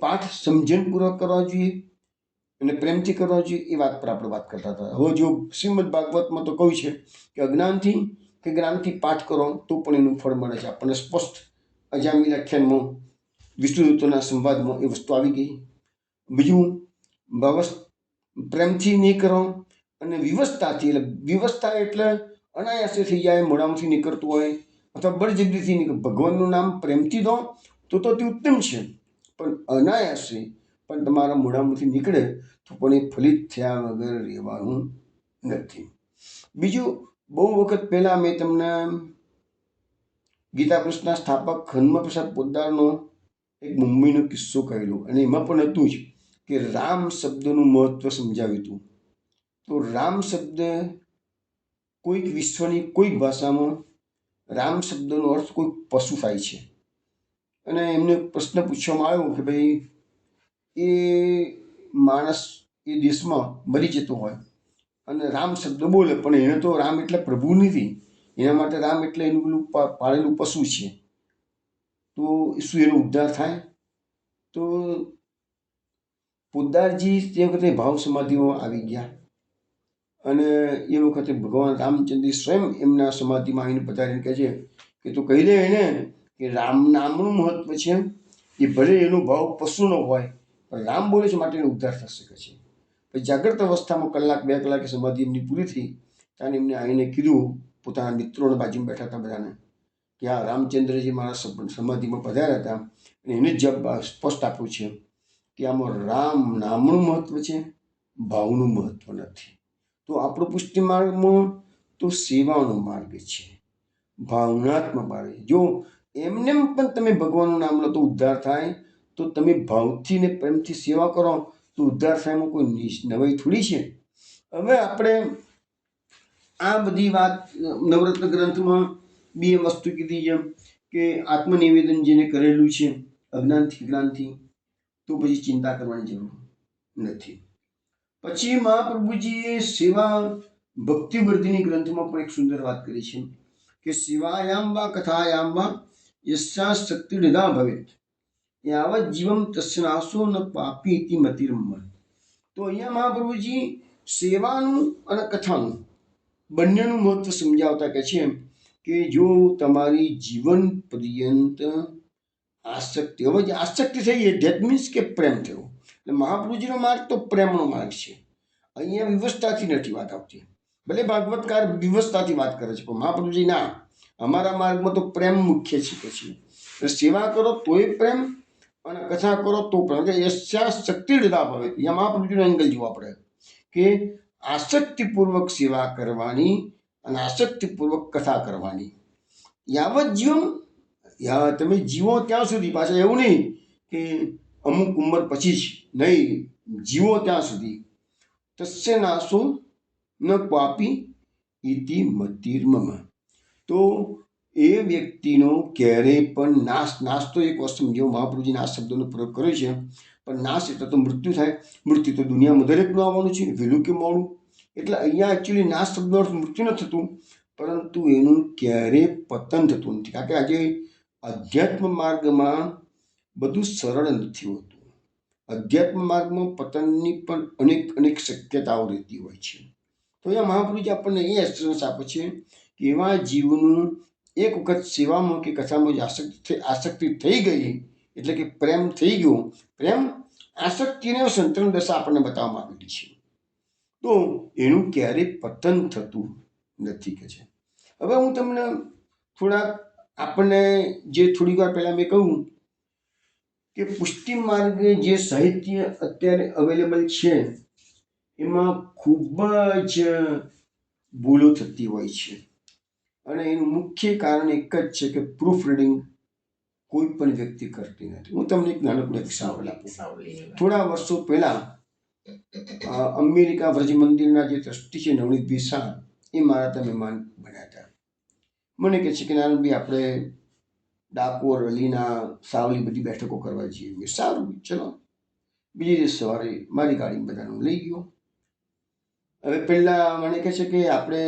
પાઠ સમજણપૂર્વક કરવા જોઈએ અને પ્રેમથી કરવા જોઈએ, એ વાત પર આપણે વાત કરતા હતા. હવે જો શ્રીમદ ભાગવતમાં તો કહ્યું છે કે અજ્ઞાનથી કે જ્ઞાનથી પાઠ કરો તો પણ એનું ફળ મળે છે. આપણને સ્પષ્ટ અજામિલ આખ્યાનમાં વિષ્ણુદૂતોના સંવાદમાં એ વસ્તુ આવી ગઈ. બીજું પ્રેમથી નહીં કરો અને વિવશતાથી, એટલે વિવશતા એટલે અનાયાસે થઈ જાય, મોઢામાંથી નીકળતું હોય અથવા બળજબરીથી નીકળે. ભગવાનનું નામ પ્રેમથી દો તો તે ઉત્તમ છે, પણ અનાયાસે પણ તમારા મોઢામાંથી નીકળે તો પણ એ ફલિત થયા વગર રહેવાનું નથી. બીજું, બહુ વખત પહેલાં મેં તમને ગીતા પ્રેસના સ્થાપક હનુમપ્રસાદ પોદ્દારનો એક મુંબઈનો કિસ્સો કહેલો અને એમાં પણ હતું જ કે રામ શબ્દનું મહત્વ સમજાવ્યું હતું. તો રામ શબ્દ કોઈક વિશ્વની કોઈક ભાષામાં રામ શબ્દનો અર્થ કોઈ પશુ થાય છે. અને એમને પ્રશ્ન પૂછવામાં આવ્યો કે ભાઈ એ માણસ એ દેશમાં મરી જતો હોય અને રામ શબ્દ બોલે પણ એને તો રામ એટલે પ્રભુ નથી, એના માટે રામ એટલે એનું પેલું પાળેલું પશુ છે, તો શું એનો ઉદ્ધાર થાય? તો પોદ્દારજી તે વખતે ભાવ સમાધિમાં આવી ગયા અને એ વખતે ભગવાન રામચંદ્ર સ્વયં એમના સમાધિમાં આવીને પધારીને કહે છે કે તું કહી દે એને કે રામ નામનું મહત્વ છે, એ ભલે એનો ભાવ પશુનો હોય પણ રામ બોલે છે માટે એનો ઉદ્ધાર થઈ શકે છે. પછી જાગ્રત અવસ્થામાં 1-2 કલાકે સમાધિ એમની પૂરી થઈ ત્યારે એમને આવીને કીધું પોતાના મિત્રોને બાજુમાં બેઠા હતા બધાને કે આ રામચંદ્રજી મારા સમાધિમાં પધાર્યા હતા અને એને જ જવાબ સ્પષ્ટ આપ્યું છે કે આમાં રામ નામનું મહત્વ છે, ભાવનું મહત્વ નથી. તો આપણો પુષ્ટિ માર્ગમાં તો સેવાનો માર્ગ છે, ભાવનાત્મક માર્ગ. જો એમને પણ તમે ભગવાનનું નામ લો તો ઉદ્ધાર થાય, તો તમે ભાવથી ને પ્રેમથી સેવા કરો તો ઉદ્ધાર થાયમાં કોઈ નવાઈ થોડી છે. હવે આપણે આ બધી વાત નવરત્ન ગ્રંથમાં બે વસ્તુ કીધી છે કે આત્મનિવેદન જેને કરેલું છે અજ્ઞાનથી જ્ઞાનથી, તો પછી ચિંતા કરવાની જરૂર નથી. પછી મહાપ્રભુજીએ સેવા ભક્તિવર્ધિની ગ્રંથમાં પણ એક સુંદર વાત કરી છે કે સેવાયામ વા કથાયામ વા યસ્યા શક્તિ નિધા ભવેત યાવત જીવમ તસ્નાસો ન પાપી ઇતિ મતિર્મ. તો અહીંયા મહાપ્રભુજી સેવાનું અને કથાનું બંનેનું મહત્વ સમજાવતા કહે છે કે જો તમારી જીવન પર્યંત આસક્તિ, હવે જે આસક્તિ થઈ ધેટ મીન્સ કે પ્રેમ થયો. એટલે મહાપ્રભુજીનો માર્ગ તો પ્રેમનો માર્ગ છે. અહીંયા વિવસ્થાથી નથી વાત આવતી. ભલે ભાગવતકાર વિવસ્થાથી વાત કરે છે પણ મહાપ્રભુજી ના, અમારા માર્ગમાં તો પ્રેમ મુખ્ય છે. પછી સેવા કરો તોય પ્રેમ અને કથા કરો તો પ્રેમ. યસ્યા શક્તિ લીધા ભવે, અહીંયા મહાપ્રભુજીનો એંગલ જુઓ આપણે કે આસક્તિપૂર્વક સેવા કરવાની અને આસક્તિપૂર્વક કથા કરવાની. યાવત જીવન, તમે જીવો ત્યાં સુધી. પાછા એવું નહીં કે અમુક ઉંમર પછી જ નહીં, જીવો ત્યાં સુધી. તસ્ય નાશો ન પાપી ઇતિ મતિર્મમ. તો એ વ્યક્તિનો ક્યારેય પણ નાશ તો એક વસ્તુ સમજો, મહાપ્રભુજીના આ શબ્દોનો પ્રયોગ કર્યો છે, પણ નાશ એટલે તો મૃત્યુ થાય. મૃત્યુ તો દુનિયામાં દરેકનું આવવાનું છે, વહેલું કે મોડું. એટલે અહીંયા એકચ્યુઅલી નાશ શબ્દનો અર્થ મૃત્યુ નથી થતું, પરંતુ એનું ક્યારેય પતન થતું નથી. કારણ કે આજે અધ્યાત્મ માર્ગમાં બધું સરળ નથી હોતું. અધ્યાત્મ માર્ગમાં પતનની પણ અનેક શક્યતાઓ રહેતી હોય છે. તો અહીંયા મહાપ્રભુજી આપણને એ એસ્યોરન્સ આપે છે કે એવા જીવનું એક વખત સેવામાં કે કથામાં જ આસક્તિ થઈ ગઈ, એટલે કે પ્રેમ થઈ ગયો. પ્રેમ આસક્તિને સંતરણ દશા આપણને બતાવવામાં આવેલી છે, તો એનું ક્યારેય પતન થતું નથી કે છે. હવે હું તમને થોડાક આપણને જે થોડી વાર પહેલાં મેં કહ્યું કે પુષ્ટિ માર્ગે જે સાહિત્ય અત્યારે અવેલેબલ છે એમાં ખૂબ જ ભૂલો થતી હોય છે, અને એનું મુખ્ય કારણ એક જ છે કે પ્રૂફ રીડિંગ કોઈ પણ વ્યક્તિ કરતી નથી. હું તમને એક નાનકડો એક્ઝામ્પલ આપું. થોડા વર્ષો પહેલા અમેરિકા વ્રજ મંદિરના જે ટ્રસ્ટી છે નવનીતભાઈ શાહ, એ મારા ત્યાં મહેમાન બન્યા હતા. મને કહે છે કે નારાયણભાઈ આપણે ડાકોર, અલીના, સાવલી બધી બેઠકો કરવા જઈએ. મેં સારું ચલો. બીજી દિવસ સવારે મારી ગાડી બધાનું લઈ ગયો. હવે પહેલાં મને કહે છે કે આપણે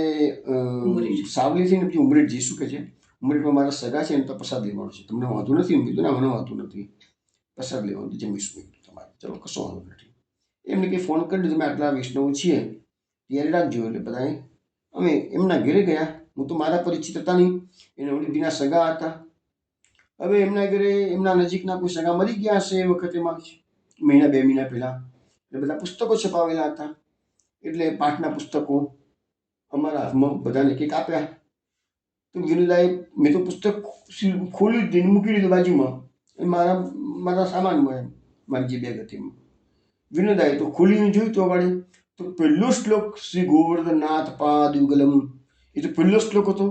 સાવલીથી ને પછી ઉમરેઠ જઈશું કે છે. ઉમરેઠમાં મારા સગા છે ને તો પ્રસાદ લેવાનો છે. તમને વાંધો નથી? એમ કીધું ના, મને વાંધો નથી, પ્રસાદ લેવાનું જમીશું તમારે. ચલો, કશો વાંધો નથી. એમને કંઈ ફોન કરી દીધો, મેં આટલા વૈષ્ણવ છીએ તૈયારી રાખજો. એટલે બધાએ અમે એમના ઘરે ગયા. હું તો મારા પરિચિત હતા નહીં, એને ઓલીબીના સગા હતા. હવે એમના ઘરે એમના નજીકના કોઈ સગા મરી ગયા હશે એ વખતેમાં, મહિના 2 મહિના પહેલાં. એટલે બધા પુસ્તકો છપાવેલા હતા, એટલે પાઠના પુસ્તકો અમારા હાથમાં બધાને કંઈક આપ્યા. તો વિનોદાએ, મેં તો પુસ્તક ખોલ્યું જ મૂકી દીધું બાજુમાં, મારા સામાનમાં, મારી જે બેગ હતી એમાં. વિનોદાએ તો ખોલીને જોયું તો વળે તો પહેલો શ્લોક શ્રી ગોવર્ધનનાથ પાદયુગલમ, એ તો પહેલો શ્લોક હતો.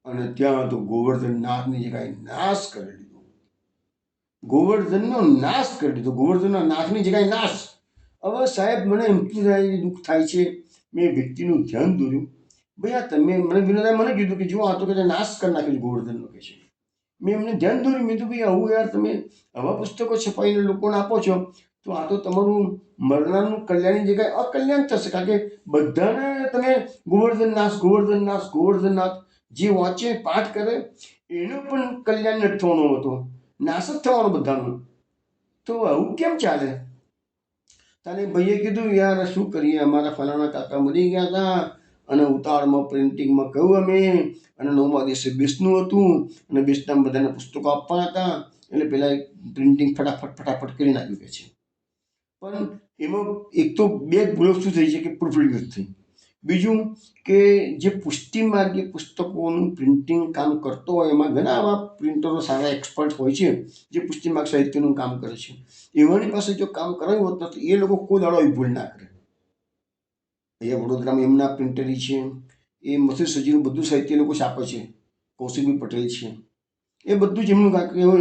અને ત્યાં તો ગોવર્ધનનાથની જગ્યાએ નાશ કરી દીધો. ગોવર્ધનનો નાશ કરી દીધો. ગોવર્ધનના નાથની જગ્યાએ નાશ. હવે સાહેબ મને એમથી દુઃખ થાય છે. મેં વ્યક્તિનું ધ્યાન દોર્યું, ભાઈ આ તમે મને વિનોદાએ મને કીધું કે જો આ તો કે નાશ કરી નાખ્યો ગોવર્ધનનો કે છે. મેં એમને ધ્યાન દોર્યું. મેં તો ભાઈ આવું યાર તમે આવા પુસ્તકો છપાઈને લોકોને આપો છો તો આ તો તમારું મરનારનું કલ્યાણની જગ્યાએ અકલ્યાણ થશે. કારણ કે બધાને તમે ગોવર્ધનનાથ જે વાંચે પાઠ કરે એનો પણ કલ્યાણ નથી થવાનો હતો, નાશ જ થવાનો બધાનો. તો આવું કેમ ચાલે? તારે ભાઈએ કીધું યાર શું કરીએ, અમારા ફલાણા કાકા મરી ગયા હતા અને ઉતાવળમાં પ્રિન્ટિંગમાં કહ્યું અમે, અને 9મા દિવસે બેસનું હતું અને બેસનામાં બધાને પુસ્તકો આપવાના હતા, એટલે પેલા પ્રિન્ટિંગ ફટાફટ કરી નાખ્યું કે છે. પણ એમાં એક તો બે ભૂલો શું થઈ છે કે પ્રૂફરીડિંગ નથી થઈ. બીજું કે જે પુષ્ટિ માર્ગી પુસ્તકોનું પ્રિન્ટિંગ કામ કરતો હોય એમાં ઘણા આવા પ્રિન્ટરો સારા એક્સપર્ટ હોય છે જે પુષ્ટિ માર્ગ સાહિત્યનું કામ કરે છે. એવાની પાસે જો કામ કરાવ્યું હોત તો એ લોકો કોઈ દાડો એ ભૂલ ના કરે. અહીંયા વડોદરામાં એમના પ્રિન્ટરી છે, એ મથુર સજીનું બધું સાહિત્ય લોકો છાપે છે, કૌશિકભાઈ પટેલ છે, એ બધું જ એમનું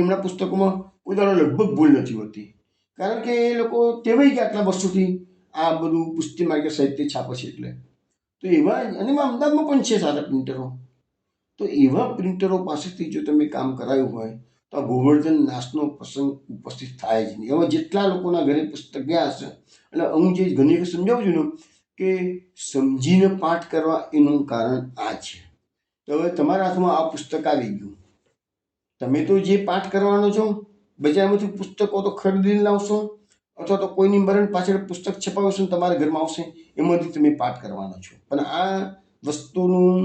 એમના પુસ્તકોમાં કોઈ દાડો લગભગ ભૂલ નથી હોતી. કારણ કે એ લોકો ટેવાઈ ગયા આટલા વર્ષોથી આ બધું પુષ્ટિ માર્ગે સાહિત્ય છાપે છે એટલે. તો એવા અને એમાં અમદાવાદમાં પણ છે સારા પ્રિન્ટરો. તો એવા પ્રિન્ટરો પાસેથી જો તમે કામ કરાયું હોય તો આ ગોવર્ધન નાશનો પ્રસંગ ઉપસ્થિત થાય જ નહીં. એવા જેટલા લોકોના ઘરે પુસ્તક ગયા હશે એટલે હું જે ઘણી વખત સમજાવું છું ને કે સમજીને પાઠ કરવા એનું કારણ આ છે. તો હવે તમારા હાથમાં આ પુસ્તક આવી ગયું, તમે તો જે પાઠ કરવાનો છો બજારમાંથી પુસ્તકો તો ખરીદીને લાવશો અથવા તો કોઈની મરણ પાછળ પુસ્તક છપાવશો ને તમારા ઘરમાં આવશે, એમાંથી તમે પાઠ કરવાનો છો. પણ આ વસ્તુનું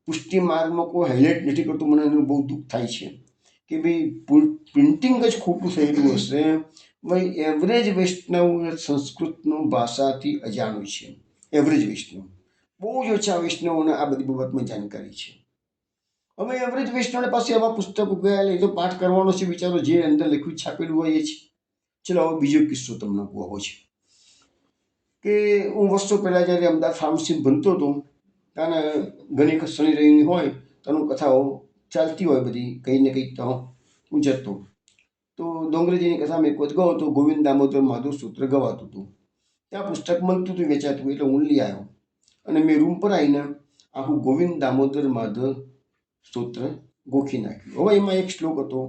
પુષ્ટિ માર્ગમાં કોઈ હાઇલાઇટ નથી કરતું. મને એનું બહુ દુઃખ થાય છે કે ભાઈ પ્રિન્ટિંગ જ ખોટું થયેલું હશે. ભાઈ એવરેજ વૈષ્ણવ સંસ્કૃતનું ભાષાથી અજાણું છે. એવરેજ વૈષ્ણવ, બહુ જ ઓછા વૈષ્ણવોને આ બધી બાબતમાં જાણકારી છે. હવે એવરેજ વૈષ્ણવ પાસે આવા પુસ્તકો ગયા એ તો પાઠ કરવાનો છે, વિચારો જે અંદર લખ્યું છાપેલું હોય એ છે. ચલો હવે બીજો કિસ્સો તમને કહો છે કે હું વર્ષો પહેલાં જ્યારે અમદાવાદ ફાર્મસી ભણતો હતો ત્યારે ઘણી વખત શનિ રવિની હોય તો કથાઓ ચાલતી હોય બધી કંઈ ને કંઈ તો હું જતો. તો ડોંગરેજીની કથા મેં કોઈ ગયો તો ગોવિંદ દામોદર માધવ સૂત્ર ગવાતું હતું. ત્યાં પુસ્તક મળતું હતું વેચાતું, એટલે હું લઈ આવ્યો અને મેં રૂમ પર આવીને આખું ગોવિંદ દામોદર માધવ સૂત્ર ગોખી નાખ્યું. હવે એમાં એક શ્લોક હતો,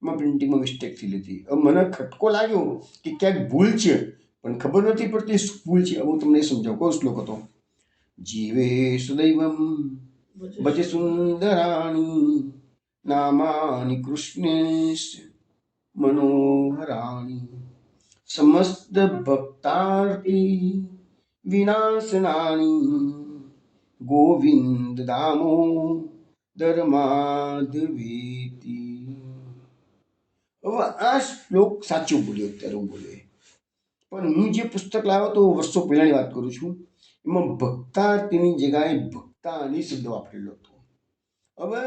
એમાં પ્રિન્ટિંગમાં મિસ્ટેક થઈ લીધી. હવે મને ખટકો લાગ્યો કે ક્યાંક ભૂલ છે, પણ ખબર નથી પડતી શું ભૂલ છે. હું તમને સમજાવું. કયો શ્લોક હતો? જીવે સુદૈવમ ભજ સુંદરાણી નામાની કૃષ્ણેશ મનોહરાણી સમસ્ત ભક્તાર્થી વિનાશનાની ગોવિંદ દામો ધર્માધવેતી. હવે આ શ્લોક સાચું બોલ્યો, અત્યારે હું બોલ્યો. પણ હું જે પુસ્તક લાવ્યો તો વર્ષો પહેલાની વાત કરું છું, એમાં ભક્તાર્થીની જગ્યાએ ભક્તાની શબ્દ વાપરેલો હતો. હવે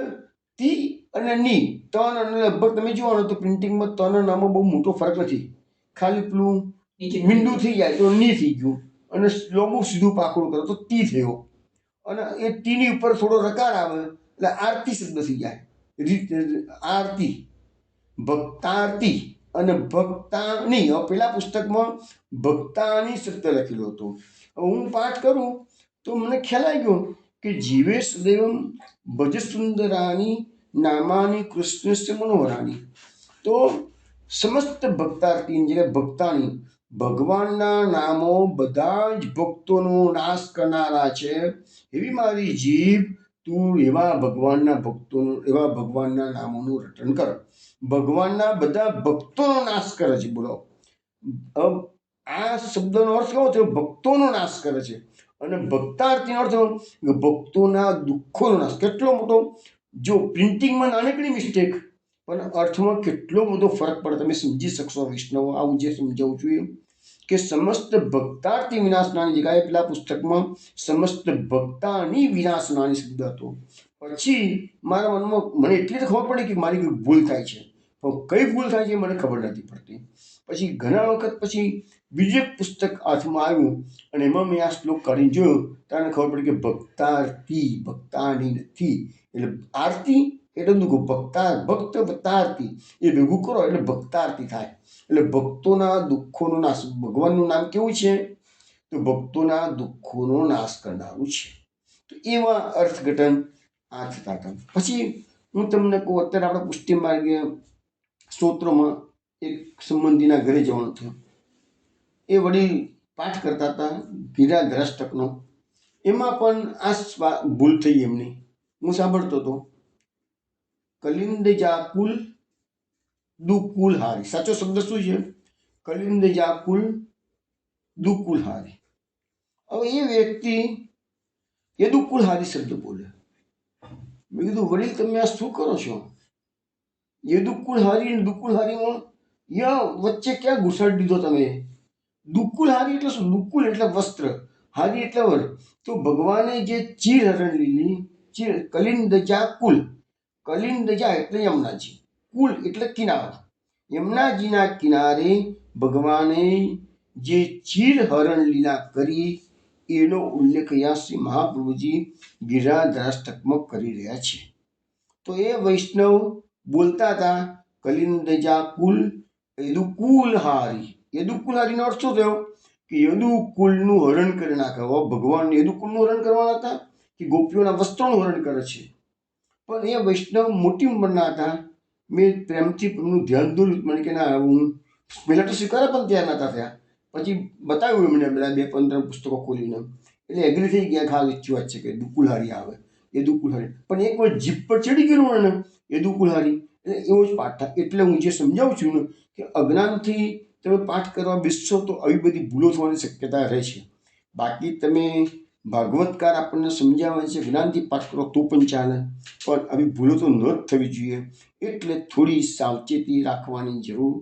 તી અને ની તન અને લગભગ તમે જુઓ ને તો પ્રિન્ટિંગમાં તન અને નામાં બહુ મોટો ફરક નથી. ખાલી પેલું મીંડું થઈ જાય તો ની થઈ ગયું, અને લોબુ સીધું પાકડું કરો તો તી થયો, અને એ ટીની ઉપર થોડો રકાર આવે એટલે આરતી શબ્દ થઈ જાય. આરતી, ભક્તારતી અને ભક્તાની. હવે પેલા પુસ્તકમાં ભક્તાની શબ્દ લખેલો હતો. હું પાઠ કરું તો મને ખ્યાલ આવી ગયો કે જીવે સદૈવમ ભજ સુંદરાની નામાની કૃષ્ણસ્ય મનોહરાની. તો સમસ્ત ભક્તાર્થીની જગ્યાએ ભક્તાની. ભગવાનના નામો બધા જ ભક્તોનો નાશ કરનારા છે. એવી મારી જીભ તું એવા ભગવાનના ભક્તોનું, એવા ભગવાનના નામોનું રટન કર. ભગવાનના બધા ભક્તોનો નાશ કરે છે. બોલો, આ શબ્દનો અર્થ કેવો થયો? ભક્તોનો નાશ કરે છે. અને ભક્તાર્થીનો અર્થ ભક્તોના દુઃખોનો નાશ. કેટલો મોટો! જો પ્રિન્ટિંગમાં નાનકડી મિસ્ટેક, પણ અર્થમાં કેટલો બધો ફરક પડે. તમે સમજી શકશો વૈષ્ણવ. આવું જે સમજાવું છું એમ કે સમસ્ત ભક્તાર્થી વિનાશનાની જગ્યાએ પેલા પુસ્તકમાં સમસ્ત ભક્તાની વિનાશનાની શબ્દ હતો. પછી મારા મનમાં મને એટલી જ ખબર પડી કે મારી કોઈ ભૂલ થાય છે, પણ કઈ ભૂલ થાય છે મને ખબર નથી પડતી. પછી ઘણા વખત પછી બીજું એક પુસ્તક હાથમાં આવ્યું અને એમાં મેં આ શ્લોક કાઢીને જોયો ત્યારે ખબર પડી કે ભક્તાર્થી, ભક્તાની નથી. એટલે આરતી એટલે દુઃખ, ભક્તા ભક્ત વત્તા આરતી એ ભેગું કરો એટલે ભક્તારતી થાય. એટલે ભક્તોના દુઃખોનો નાશ. ભગવાનનું નામ કેવું છે? તો ભક્તોના દુઃખોનો નાશ કરનારું છે. તો એવા અર્થઘટન આ થતા હતા. પછી હું તમને કહું, અત્યારે આપણે પુષ્ટિ માર્ગે સ્તોત્રમાં એક સંબંધીના ઘરે જવાનું થયું. એ વડીલ પાઠ કરતા હતા ગિરાધરાષ્ટકનો. એમાં પણ આ ભૂલ થઈ એમની. હું સાંભળતો હતો, કલિંદ જાકુલ દુકુલ હારી. સાચો શબ્દ શું છે? કલિંદ જાકુલ દુકુલ હારી. હવે એ વ્યક્તિ યદુકુલ હારી શબ્દ બોલે. મેં કીધું, વડીલ તમે આ શું કરો છો? યદુકુલ હારી અને દુકુલ હારીમાં ય વચ્ચે ક્યાં ઘુસાડી દીધો તમે? દુકુલ હારી એટલે શું? દુકુલ એટલે વસ્ત્ર, હારી એટલે વર તો ભગવાને જે ચીર હરણ લીલી ચીર કલિંદજા કુલ કલિંદજા એટલે યમુનાજી કુલ એટલે કિનારો યમુનાજીના કિનારે ભગવાને જે ચીર હરણ લીલા કરી એનો ઉલ્લેખ અહીંયા શ્રી મહાપ્રભુજી ગિરિરાજષ્ટકમાં કરી રહ્યા છે. તો એ વૈષ્ણવ બોલતા હતા કલિંદજા કુલ યદુકુલહારી. યદુકુલહારીનો અર્થ શું થયો કે યદુકુલનું હરણ કરી નાખે. ભગવાન યદુકુલનું હરણ કરવાના હતા કે ગોપીઓના વસ્ત્રોનું હરણ કરે છે. પણ એ વૈષ્ણવ મોટી ઉંમરના હતા. મેં પ્રેમથી એમનું ધ્યાન દોર્યું મને કે ના હું પહેલાં તો સ્વીકારે પણ તૈયાર નતા થયા. પછી બતાવ્યું એમને બધા 2-15 પુસ્તકો ખોલીને એટલે એગ્રી થઈ ગયા. હા ઈચ્છી વાત છે કે દુકુલહારી આવે એ દુકુલહારી. પણ એક વાર જીભ પર ચડી ગયું ને એ દુકુલહારી એટલે એવો જ પાઠ થાય. એટલે હું જે સમજાવું છું ને કે અજ્ઞાનથી તમે પાઠ કરવા બેસશો તો આવી બધી ભૂલો થવાની શક્યતા રહે છે. બાકી તમે ભાગવતકાર આપણને સમજાવે છે જ્ઞાનથી પાઠ કરો તો પણ ચાલે, પણ આવી ભૂલો તો ન જ થવી જોઈએ. એટલે થોડી સાવચેતી રાખવાની જરૂર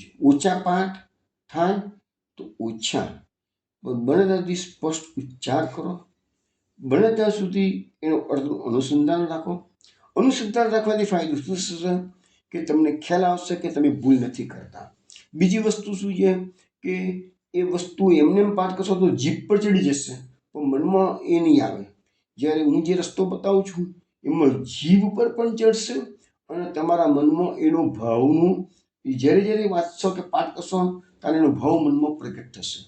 છે. ઓછા પાઠ થાય તો ઓછા, બને ત્યાં સુધી સ્પષ્ટ ઉચ્ચાર કરો, બને ત્યાં સુધી એનો અર્થનું અનુસંધાન રાખો. અનુસંધાન રાખવાથી ફાયદો શું થશે કે તમને ખ્યાલ આવશે કે તમે ભૂલ નથી કરતા. બીજી વસ્તુ શું છે કે એ વસ્તુ એમને એમ પાઠ કરશો તો જીભ પર ચડી જશે પણ મનમાં એ નહીં આવે. જ્યારે હું જે રસ્તો બતાવું છું એમાં જીભ પર પણ ચડશે અને તમારા મનમાં એનો ભાવનું જ્યારે વાંચશો કે પાઠ કરશો ત્યારે એનો ભાવ મનમાં પ્રગટ થશે.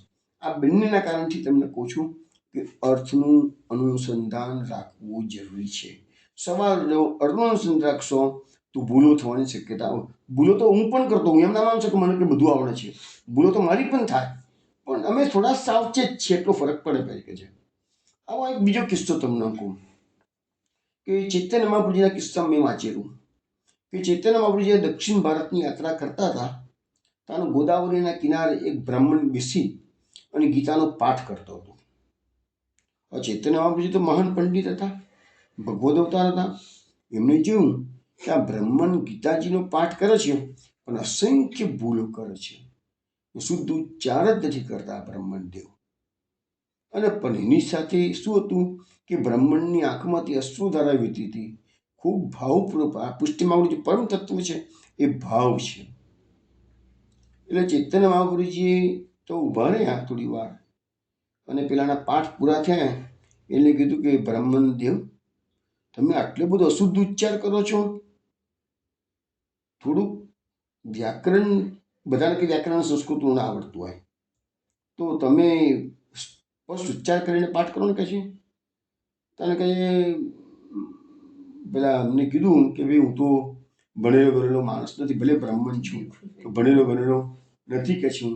આ બંનેના કારણથી તમને કહું છું કે અર્થનું અનુસંધાન રાખવું જરૂરી છે. સવાલ જો અર્થનું અનુસંધાન રાખશો તો ભૂલો થવાની શક્યતા. ભૂલો તો હું પણ કરતો, હું એમ ના માનું છું કે મને કે બધું આવડે છે. ભૂલો તો મારી પણ થાય, પણ અમે થોડા સાવચેત છીએ એટલો ફરક પડે ભાઈ કે છે. આવો એક બીજો કિસ્સો તમને કહું કે ચૈતન્ય મહાપ્રભુજીના કિસ્સામાં મેં વાંચેલું કે ચૈતન્ય મહાપ્રભુજી દક્ષિણ ભારતની યાત્રા કરતા હતા ત્યાં ગોદાવરીના કિનારે એક બ્રાહ્મણ બેસી અને ગીતાનો પાઠ કરતો હતો. ચૈતન્ય મહાપ્રભુજી તો મહાન પંડિત હતા, ભગવદ અવતાર હતા. એમણે જોયું કે આ બ્રાહ્મણ ગીતાજીનો પાઠ કરે છે પણ અસંખ્ય ભૂલો કરે છે. શુદ્ધ ઉચ્ચાર જ નથી કરતા બ્રાહ્મણદેવ. અને પણ એની સાથે શું હતું કે બ્રાહ્મણની આંખમાંથી અશ્રુધારા વહેતી હતી. ખૂબ ભાવપૂર્વક. આ પુષ્ટિમાં જે પરમ તત્વ છે એ ભાવ છે. એટલે ચૈતન્ય મહાપુરુષજી તો ઊભા રહ્યા થોડી વાર અને પેલાના પાઠ પૂરા થયા એટલે કીધું કે બ્રાહ્મણ દેવ તમે આટલો બધો અશુદ્ધ ઉચ્ચાર કરો છો. થોડુંક વ્યાકરણ, બધાને કે વ્યાકરણ સંસ્કૃતનું ના આવડતું હોય તો તમે સ્પષ્ટ ઉચ્ચાર કરીને પાઠ કરો ને. કહે છે તને કહે પેલા અમને કીધું કે ભાઈ હું તો ભણેલો ગણેલો માણસ નથી, ભલે બ્રાહ્મણ છું તો ભણેલો ગણેલો નથી કે છું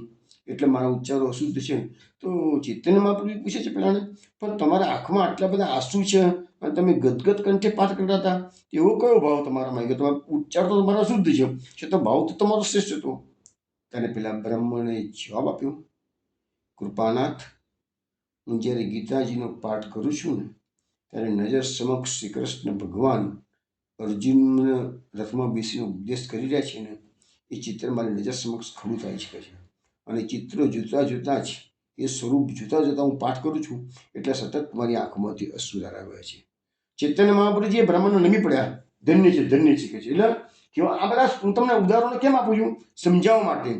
એટલે મારા ઉચ્ચારો અશુદ્ધ છે. તો ચૈતન્ય મહાપ્રભુ પૂછે છે પેલાને પણ તમારા આંખમાં આટલા બધા આંસુ છે અને તમે ગદગદ કંઠે પાઠ કરતા હતા, એવો કયો ભાવ તમારામાં આવ્યો? તમારો ઉચ્ચાર તો તમારો શુદ્ધ છે તો ભાવ તો તમારો શ્રેષ્ઠ હતો. ત્યારે પેલા બ્રાહ્મણે જવાબ આપ્યો, કૃપાનાથ, હું જ્યારે ગીતાજીનો પાઠ કરું છું ને ત્યારે નજર સમક્ષ શ્રી કૃષ્ણ ભગવાન અર્જુનને રથમાં બેસીને ઉપદેશ કરી રહ્યા છે ને એ ચિત્ર મારી નજર સમક્ષ ખડું થાય છે. અને ચિત્રો જોતા જોતા જ એ સ્વરૂપ જોતા જોતા હું પાઠ કરું છું એટલે સતત મારી આંખમાંથી અશ્રુધારા વહે છે. ચૈતન્ય મહાપ્રભુજી બ્રાહ્મણને નમી પડ્યા, ધન્ય છે કે છે. એટલે કેવા આ બધા હું તમને ઉદાહરણો કેમ આપું છું? સમજાવવા માટે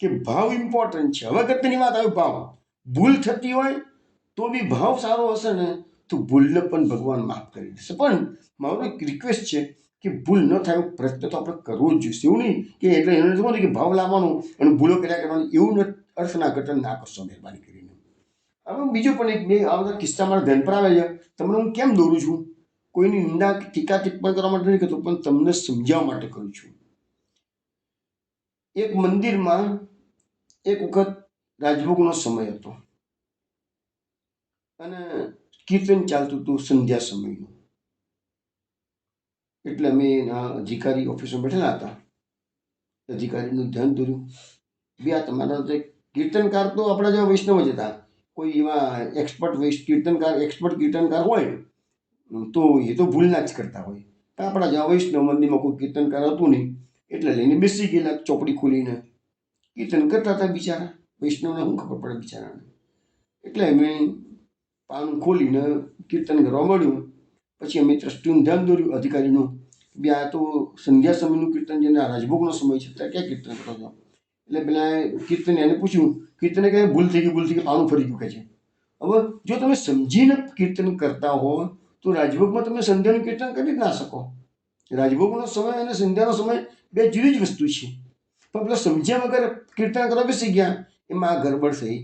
કે ભાવ ઇમ્પોર્ટન્ટ છે. હવે અગત્યની વાત આવે ભાવ. ભૂલ થતી હોય તો બી ભાવ સારો હશે ને તો ભૂલને પણ ભગવાન માફ કરી દેશે. પણ મારો એક રિક્વેસ્ટ છે કે ભૂલ ન થાય એવો પ્રયત્ન તો આપણે કરવો જ જોઈએ. એવું નહીં કે એટલે એને શું કે ભાવ લાવવાનો અને ભૂલો કર્યા કરવાની, એવું અર્થના ઘટન ના કરશો મહેરબાની કરીને. હવે બીજું પણ એક બે આ બધા કિસ્સા મારા ધ્યાન પર આવે છે. તમને હું કેમ દોરું છું? કોઈની નિંદા ટીકા ટિપ્પણ કરવા માટે નહીં કરતો, પણ તમને સમજાવવા માટે કરું છું. એક મંદિરમાં એક વખત રાજભોગનો સમય હતો અને કીર્તન ચાલતું હતું સંધ્યા સમયનું. એટલે અમે એના અધિકારી ઓફિસમાં બેઠેલા હતા. અધિકારીનું ધ્યાન દોર્યું, બે આ તમારા જે કીર્તનકાર તો આપણા જેવા વૈષ્ણવ જ હતા. કોઈ એવા એક્સપર્ટ કીર્તનકાર હોય તો એ તો ભૂલ ના જ કરતા હોય. આપણા જેવા વૈષ્ણવ મંદિરમાં કોઈ કીર્તનકાર હતું નહીં એટલે લઈને બેસી ગયેલા ચોપડી ખોલીને કીર્તન કરતા હતા. બિચારા વૈષ્ણવને શું ખબર પડે બિચારાને. એટલે અમે પાનું ખોલીને કીર્તન કરવા મળ્યું. પછી અમે ટ્રસ્ટીનું ધ્યાન દોર્યું અધિકારીનું, બે આ તો સંધ્યા સમયનું કીર્તન છે ને આ રાજભોગનો સમય છે, ત્યાં ક્યાં કીર્તન કરો છો? એટલે પેલા કીર્તન એને પૂછ્યું, કીર્તને કહે ભૂલ થઈ ગઈ, પાનું ફરી ગયું કહે છે. હવે જો તમે સમજીને કીર્તન કરતા હો તો રાજભોગમાં તમે સંધ્યાનું કીર્તન કરી જ ના શકો. રાજભોગનો સમય અને સંધ્યાનો સમય બે જુદી જ વસ્તુ છે. પણ પેલા સમજ્યા વગર કીર્તન કરવા બેસી ગયા, એમાં આ ગરબડ થઈ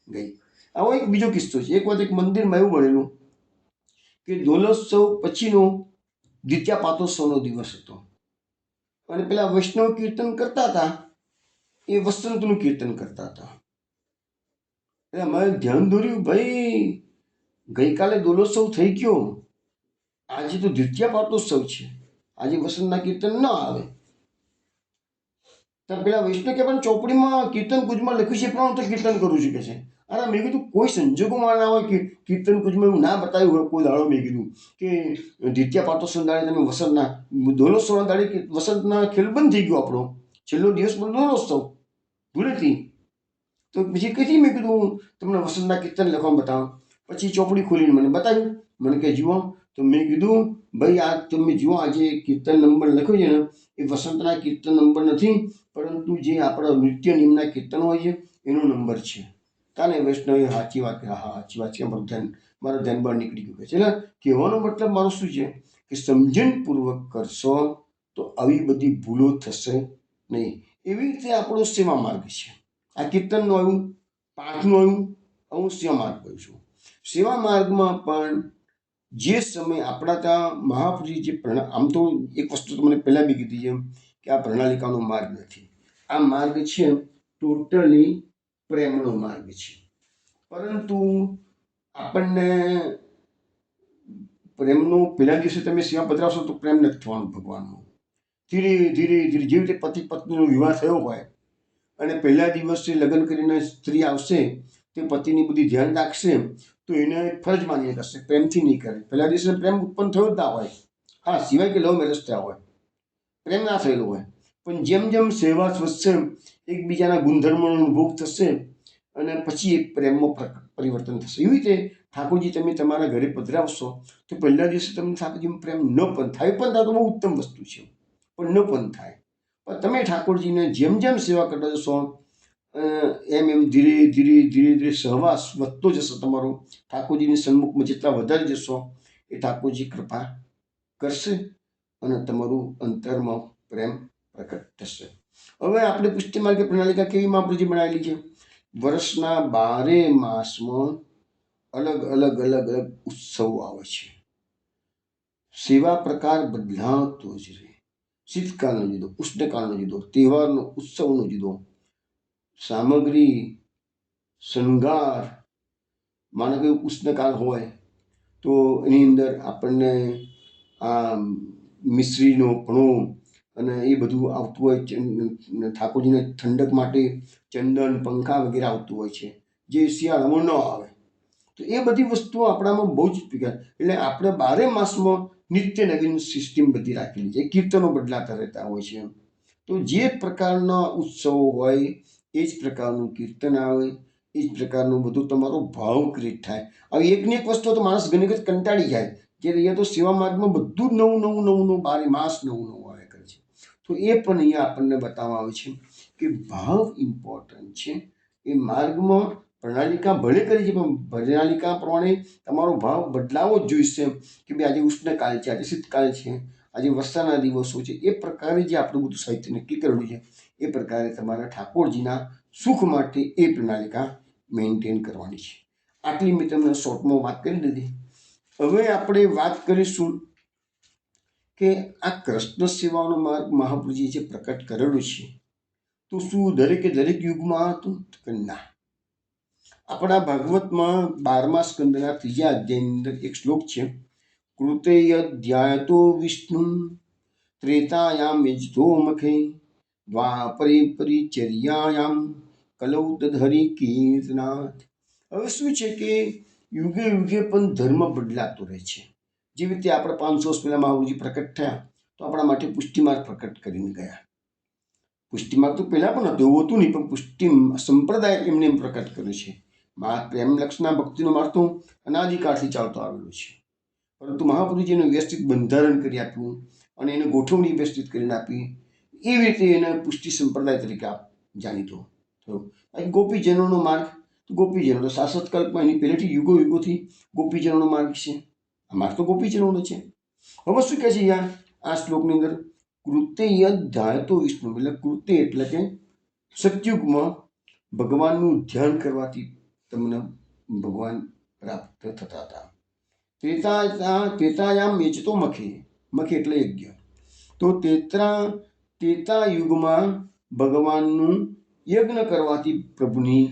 ગઈ. આવો એક બીજો કિસ્સો છે. એક વખત એક મંદિરમાં એવું બનેલું કે દોલોત્સવ પછીનો દ્વિતીયા પાતોત્સવનો દિવસ હતો અને પેલા વૈષ્ણવ કીર્તન કરતા હતા એ વસંતનું કીર્તન કરતા હતા. એટલે અમારે ધ્યાન દોર્યું, ભાઈ ગઈકાલે દોલોત્સવ થઈ ગયો, આજે તો દ્વિતીયા પાટોત્સવ છે, આજે વસંતના કીર્તન ન આવે. તો પેલા વૈષ્ણવ કે પણ ચોપડીમાં કીર્તન કુંજમાં લખ્યું છે પણ હું તો કીર્તન કરું છું કે છે. અરે મેં કીધું કોઈ સંજોગોમાં ના હોય કે કીર્તન કુંજમાં એવું ના બતાવ્યું હોય કોઈ દાડો. મેં કીધું કે દ્વિતીયા પાટોત્સવ દાડે તમે વસંતના દોલોત્સવના દાડે વસંતના ખેલ બંધ થઈ ગયો, આપણો છેલ્લો દિવસ પણ દોલોત્સવ ધૂળેટી. તો પછી કીધી મેં કીધું તમને વસંતના કીર્તન લખવામાં બતાવો. પછી ચોપડી ખોલીને મને બતાવ્યું. મને કે જુઓ. તો મેં કીધું ભાઈ આ તમે જુઓ, આજે કીર્તન નંબર લખ્યો છે ને એ વસંતના કીર્તન નંબર નથી, પરંતુ જે આપણા નૃત્ય નિયમના કીર્તન હોય છે એનો નંબર છે. તાને વૈષ્ણવે સાચી વાત, હા સાચી વાત છે, મારું ધ્યાન બહાર નીકળી ગયું છે. એટલે કહેવાનો મતલબ મારો શું છે કે સમજણપૂર્વક કરશો તો આવી બધી ભૂલો થશે નહીં. એવી રીતે આપણો સેવા માર્ગ છે. આ કીર્તનનું આવ્યું, પાઠનું આવ્યું, હું સેવા માર્ગ કરું છું. સેવા માર્ગમાં પણ જે સમય આપણા ત્યાં મહાપુરુષ જે આમ તો એક વસ્તુ તો મને પહેલાં બી કીધી છે કે આ પ્રણાલિકાનો માર્ગ નથી. આ માર્ગ છે ટોટલી પ્રેમનો માર્ગ છે. પરંતુ આપણને પ્રેમનો પહેલા દિવસે તમે સેવા પધરાવશો તો પ્રેમ નથી થવાનો ભગવાનનો. ધીરે ધીરે ધીરે જેવી રીતે પતિ પત્નીનો વિવાહ થયો હોય અને પહેલા દિવસે લગ્ન કરીને સ્ત્રી આવશે, તે પતિની બધી ધ્યાન રાખશે તો એને ફરજ માની કરશે, પ્રેમથી નહીં કરે. પહેલા દિવસે પ્રેમ ઉત્પન્ન થયો જ ના હોય. હા, સિવાય કે લવ મેરેજ થયા હોય, પ્રેમ ના થયેલો હોય. પણ જેમ જેમ સહેવાસ વધશે, એકબીજાના ગુણધર્મોનો અનુભવ થશે અને પછી એક પ્રેમમાં પરિવર્તન થશે. એવી રીતે ઠાકોરજી તમે તમારા ઘરે પધરાવશો તો પહેલા દિવસે તમને ઠાકોરજીમાં પ્રેમ ન પણ થાય, પણ થાય તો બહુ ઉત્તમ વસ્તુ છે, પણ ન પણ થાય. પણ તમે ઠાકોરજીને જેમ જેમ સેવા કરતા જશો એમ એમ ધીરે ધીરે ધીરે ધીરે સહવાસ વધતો જશે તમારો. ઠાકોરજીની સન્મુખમાં જેટલા વધારે જશો એ ઠાકોરજી કૃપા કરશે અને તમારું અંતરમાં પ્રેમ પ્રકટ થશે. હવે આપણે પુષ્ટિ માર્ગ પ્રણાલિકા કેવી મહાપ્રભુજી બનાવેલી છે? વર્ષના 12 માસમાં અલગ અલગ અલગ અલગ ઉત્સવો આવે છે. સેવા પ્રકાર બદલાતો જ રહે. શીતકાળનો જુદો, ઉષ્ણકાળનો જુદો, તહેવારનો ઉત્સવનો જુદો, સામગ્રી શણગાર. માનો કે ઉષ્ણકાળ હોય તો એની અંદર આપણને આ મિશ્રીનો પણો અને એ બધું આવતું હોય. ઠાકોરજીને ઠંડક માટે ચંદન, પંખા વગેરે આવતું હોય છે, જે શિયાળામાં ન આવે. તો એ બધી વસ્તુઓ આપણામાં બહુ જ પીગા. એટલે આપણે 12 માસમાં નિત્ય નવીન સિસ્ટમ બધી રાખેલી છે. કીર્તનો બદલાતા રહેતા હોય છે. તો જે પ્રકારના ઉત્સવો હોય એ જ પ્રકારનું કીર્તન આવે, એ જ પ્રકારનું બધું તમારો ભાવ ક્રિએટ થાય. હવે એકની એક વસ્તુ તો માણસ ઘણી વખત કંટાળી જાય. જ્યારે અહીંયા તો સેવા માર્ગમાં બધું જ નવું નવું નવું નવું 12 માસ નવું નવું આવે કરે છે. તો એ પણ અહીંયા આપણને બતાવવામાં આવે છે કે ભાવ ઇમ્પોર્ટન્ટ છે. એ માર્ગમાં પ્રણાલિકા ભલે કરી છે પણ પ્રણાલિકા પ્રમાણે તમારો ભાવ બદલાવો જ જોઈશે કે ભાઈ આજે ઉષ્ણકાળ છે, આજે શીતકાળ છે, આજે વરસાદના દિવસો છે. એ પ્રકારે જે આપણું બધું સાહિત્ય નક્કી કરેલું છે એ પ્રકારે તમારા ઠાકોરજીના સુખ માટે એ પ્રણાલિકા મેન્ટેન કરવાની છે. આટલી મેં તમને શોર્ટમાં વાત કરી દીધી. હવે આપણે વાત કરીશું કે આ કૃષ્ણ સેવાનો માર્ગ મહાપ્રભુજીએ જે પ્રકટ કરેલું છે તો શું દરેકે દરેક યુગમાં હતું કે ના? આપણા ભાગવતમાં 12મા સ્કંદના 3જા અધ્યાયની અંદર એક શ્લોક છે, કૃતે યધ્યાયતો વિષ્ણુ ત્રેતાયામ યજતો મખે દ્વાપરે પરિચર્યાયામ કલૌ તદ્હરિ કીર્તનાથ. હવે શું છે કે યુગે યુગે પણ ધર્મ બદલાતો રહે છે. જેવી રીતે આપણે 500 વર્ષ પહેલા મહાપ્રભુજી પ્રકટ થયા તો આપણા માટે પુષ્ટિમાર્ગ પ્રકટ કરીને ગયા. પુષ્ટિમાર્ગ તો પહેલા પણ હતો, એવું હતું નહીં, પણ પુષ્ટિ સંપ્રદાય એમને પ્રકટ કર્યું છે. પ્રેમ લક્ષના ભક્તિનો માર્ગ તો અનાદિકાળથી ચાલતો આવેલો છે, પરંતુ મહાપુરુષજીને વ્યવસ્થિત બંધારણ કરી આપ્યું અને એને ગોઠવણી વ્યવસ્થિત કરીને આપી. એવી રીતે એને પુષ્ટિ સંપ્રદાય તરીકે જાણીતો થયો. ગોપીજનોનો માર્ગ, ગોપીજનો તો શાશ્વત કલ્પમાં એની પહેલેથી યુગો યુગોથી ગોપીજનોનો માર્ગ છે. આ માર્ગ તો ગોપીજનોનો છે. હવે શું કહે છે અહીંયા આ શ્લોકની અંદર? કૃત્ય યદ ધ્યાયતો વિષ્ણુ, એટલે કૃત્ય એટલે કે સતયુગમાં ભગવાનનું ધ્યાન કરવાથી તમને ભગવાન પ્રાપ્ત થતા હતા. ત્રેતાયામ યજતો મખે, મખે એટલે યજ્ઞ. તો ત્રેતા યુગમાં ભગવાનનું યજ્ઞ કરવાથી પ્રભુની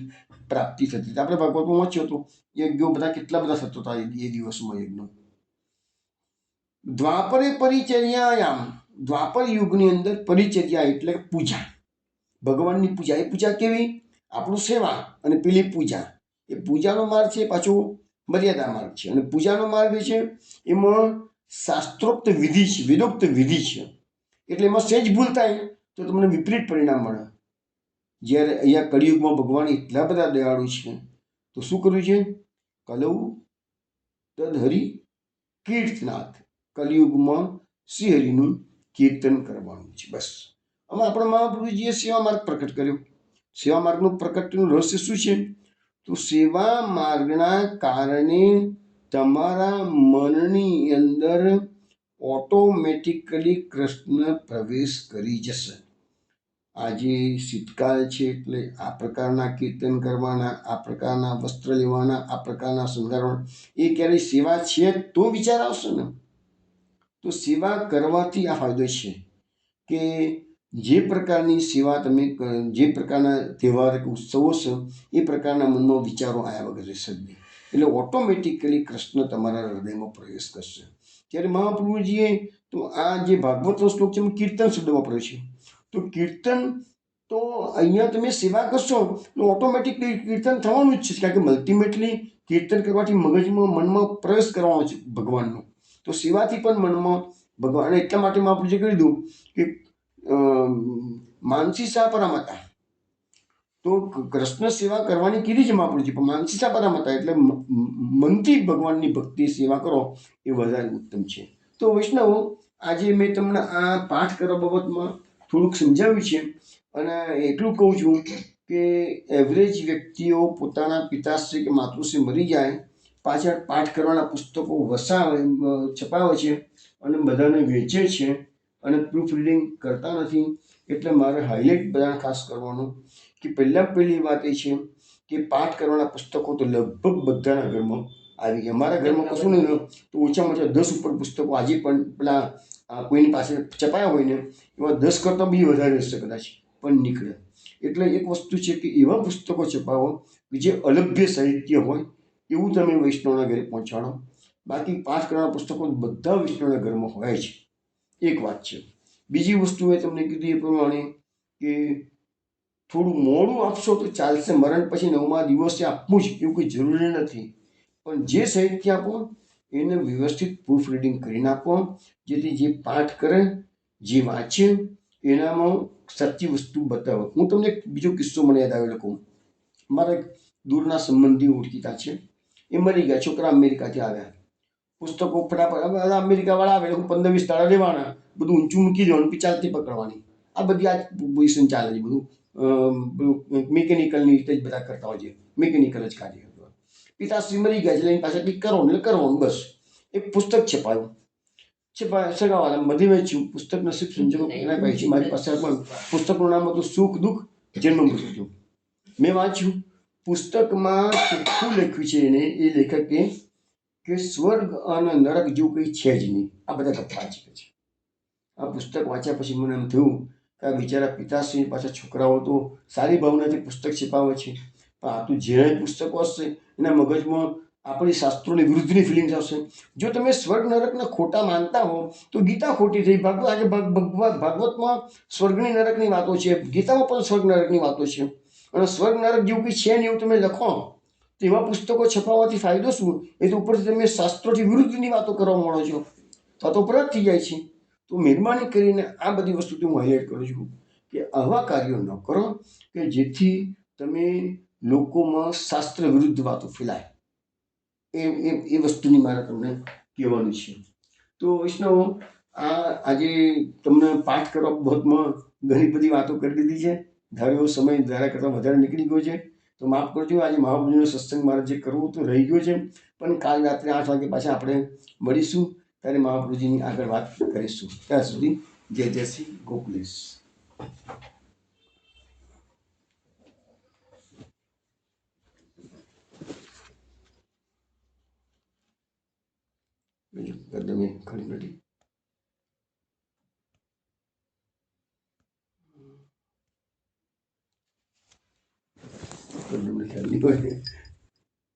પ્રાપ્તિ થતી હતી. આપણે ભાગવતમાં વાંચ્યો હતો યજ્ઞો બધા કેટલા બધા થતો હતા એ દિવસમાં યજ્ઞો. દ્વાપરે પરિચર્યાયામ, દ્વાપર યુગની અંદર પરિચર્યા એટલે પૂજા, ભગવાનની પૂજા. એ પૂજા કેવી? આપણું સેવા અને પેલી પૂજા. એ પૂજાનો માર્ગ છે પાછો મર્યાદા માર્ગ છે. અને પૂજાનો માર્ગ છે એમાં શાસ્ત્રોક્ત વિધિ છે, વેદોક્ત વિધિ છે. એટલે એમાં સહેજ ભૂલ થાય તો તમને વિપરીત પરિણામ મળે. જ્યારે અહીંયા કળિયુગમાં ભગવાન એટલા બધા દયાળુ છે તો શું કરવું છે? કલૌ તદ હરિ કીર્તનાથ, કલિયુગમાં શ્રી હરિનું કીર્તન કરવાનું છે. બસ આમાં આપણા મહાપુરુષજીએ સેવા માર્ગ પ્રકટ કર્યો. સેવા માર્ગનું પ્રકટનું રહસ્ય શું છે? તો સેવા માર્ગના કારણે તમારા મનની અંદર ઓટોમેટિકલી કૃષ્ણ પ્રવેશ કરી જશે. આજે શીતકાળ છે એટલે આ પ્રકારના કીર્તન કરવાના, આ પ્રકારના વસ્ત્ર લેવાના, આ પ્રકારના શણગારવાના, એ ક્યારેય સેવા છે તો વિચાર આવશે ને. તો સેવા કરવાથી આ ફાયદો છે કે જે પ્રકારની સેવા તમે, જે પ્રકારના તહેવાર કે ઉત્સવો છે એ પ્રકારના મનમાં વિચારો આવ્યા વગર રહેશે જ નહીં. એટલે ઓટોમેટિકલી કૃષ્ણ તમારા હૃદયમાં પ્રવેશ કરશે. ત્યારે મહાપ્રભુજીએ તો આ જે ભાગવતનો શ્લોક છે એમાં કીર્તન શબ્દ વાપર્યો છે. તો કીર્તન તો અહીંયા તમે સેવા કરશો તો ઓટોમેટિકલી કીર્તન થવાનું જ છે, કારણ કે અલ્ટિમેટલી કીર્તન કરવાથી મગજમાં, મનમાં પ્રવેશ કરવાનો છે ભગવાનનો. તો સેવાથી પણ મનમાં ભગવાન, એટલા માટે મહાપ્રભુજીએ કહી દીધું કે માનસી સા પરામતા. તો કૃષ્ણ સેવા કરવાની કીધી છે મહાપ્રભુજી, પણ માનસી સા પરામતા એટલે મનથી ભગવાનની ભક્તિ સેવા કરો એ વધારે ઉત્તમ છે. તો વૈષ્ણવો, આજે મેં તમને આ પાઠ કરવા બાબતમાં થોડુંક સમજાવ્યું છે. અને એટલું કહું છું કે એવરેજ વ્યક્તિઓ પોતાના પિતાશ્રી કે માતૃશ્રી મરી જાય પાછળ પાઠ કરવાના પુસ્તકો છપાવે છે અને બધાને વેચે છે અને પ્રૂફ રીડિંગ કરતા નથી. એટલે મારે હાઇલાઇટ બધાને ખાસ કરવાનું કે પહેલી વાત એ છે કે પાઠ કરવાના પુસ્તકો તો લગભગ બધાના ઘરમાં આવી ગયા. મારા ઘરમાં કશું નહીં તો ઓછામાં ઓછા 10 ઉપર પુસ્તકો આજે પણ પેલા કોઈની પાસે છપાયા હોય ને એવા 10 કરતાં બી વધારે હશે કદાચ પણ નીકળે. એટલે એક વસ્તુ છે કે એવા પુસ્તકો છપાવો કે જે અલભ્ય સાહિત્ય હોય એવું તમે વૈષ્ણવના ઘરે પહોંચાડો. બાકી પાઠ કરવાના પુસ્તકો બધા વૈષ્ણવના ઘરમાં હોય જ. એક વાત છે. બીજી વસ્તુ મેં તમને કીધું એ પ્રમાણે કે થોડું મોડું આપશો તો ચાલશે, મરણ પછી 9મા દિવસે આપવું જ એવું કોઈ જરૂરી નથી. પણ જે સાહિત્ય આપો એને વ્યવસ્થિત પ્રૂફ રીડિંગ કરીને આપો, જેથી જે પાઠ કરે, જે વાંચે એનામાં સાચી વસ્તુ બતાવે. હું તમને બીજો કિસ્સો મને યાદ આવેલો કહું. મારા એક દૂરના સંબંધી ઓળખીતા છે, એ મરી ગયા. છોકરા અમેરિકાથી આવ્યા. પુસ્તકો ફટાફટ, હવે અમેરિકાવાળા આવે એટલે 15-20 દાડા લેવાના, બધું ઊંચું મૂકી દેવાનું, પછી ચાલતી પકડવાની. આ બધી આ પોઝિશન ચાલે છે. બધું મિકેનિકલની રીતે જ બધા કરતા હોય છે, મિકેનિકલ જ કાર્ય. પિતાશ્રી મરી ગયા એટલે એની પાસે કંઈક કરવાનું એટલે કરવાનું બસ. એક પુસ્તક છપાયું, સગાવાલા મધી વેચ્યું. પુસ્તક નસીબ સંજોગો એના પાસે છે, મારી પાસે પણ. પુસ્તકનું નામ હતું સુખ દુઃખ જન્મ મૃત્યુ. મેં વાંચ્યું. પુસ્તકમાં શું લખ્યું છે એને, એ લેખકે કે સ્વર્ગ અને નરક જેવું કંઈ છે જ નહીં, આ બધા ગપ્પા છે. આ પુસ્તક વાંચ્યા પછી મને એમ થયું કે આ બિચારા પિતાશ્રી પાછા છોકરાઓ તો સારી ભાવનાથી પુસ્તક છપાવે છે, પણ આ તો જે પુસ્તકો હશે એના મગજમાં આપણી શાસ્ત્રોની વિરુદ્ધની ફિલિંગ્સ આવશે. જો તમે સ્વર્ગ નરકને ખોટા માનતા હો તો ગીતા ખોટી થઈ. આજે ભાગવતમાં સ્વર્ગની નરકની વાતો છે, ગીતામાં પણ સ્વર્ગ નરકની વાતો છે. અને સ્વર્ગ નરક જેવું કંઈ છે નહીં એવું તમે લખો તો એવા પુસ્તકો છપાવવાથી ફાયદો શું? એ તો ઉપરથી તમે શાસ્ત્રોથી વિરુદ્ધની વાતો કરવા માંડો છો તો અપરાધ થઈ જાય છે. તો મહેરબાની કરીને આ બધી વસ્તુથી હું હાઇલાઇટ કરું છું કે આવા કાર્યો ન કરો કે જેથી તમે લોકોમાં શાસ્ત્ર વિરુદ્ધ વાતો ફેલાય એ વસ્તુની મારે તમને કહેવાનું છે. તો વૈષ્ણવ આજે તમને પાઠ કરવા બાબતમાં ઘણી બધી વાતો કરી દીધી છે. ધારો સમય ધારા કરતાં વધારે નીકળી ગયો છે તો માફ કરજો. આજે મહાપ્રભુનો સત્સંગ મારે જે કરવું તો રહી ગયો છે, પણ કાલ રાત્રે 8 વાગે પાછા આપણે મળીશું, ત્યારે મહાપ્રભુજીની આગળ વાત કરીશું. ત્યાં સુધી જય જય શ્રી ગોકુલેશ. કદમે ખડી નથી કદમને ખ્યાલ નહીં હોય.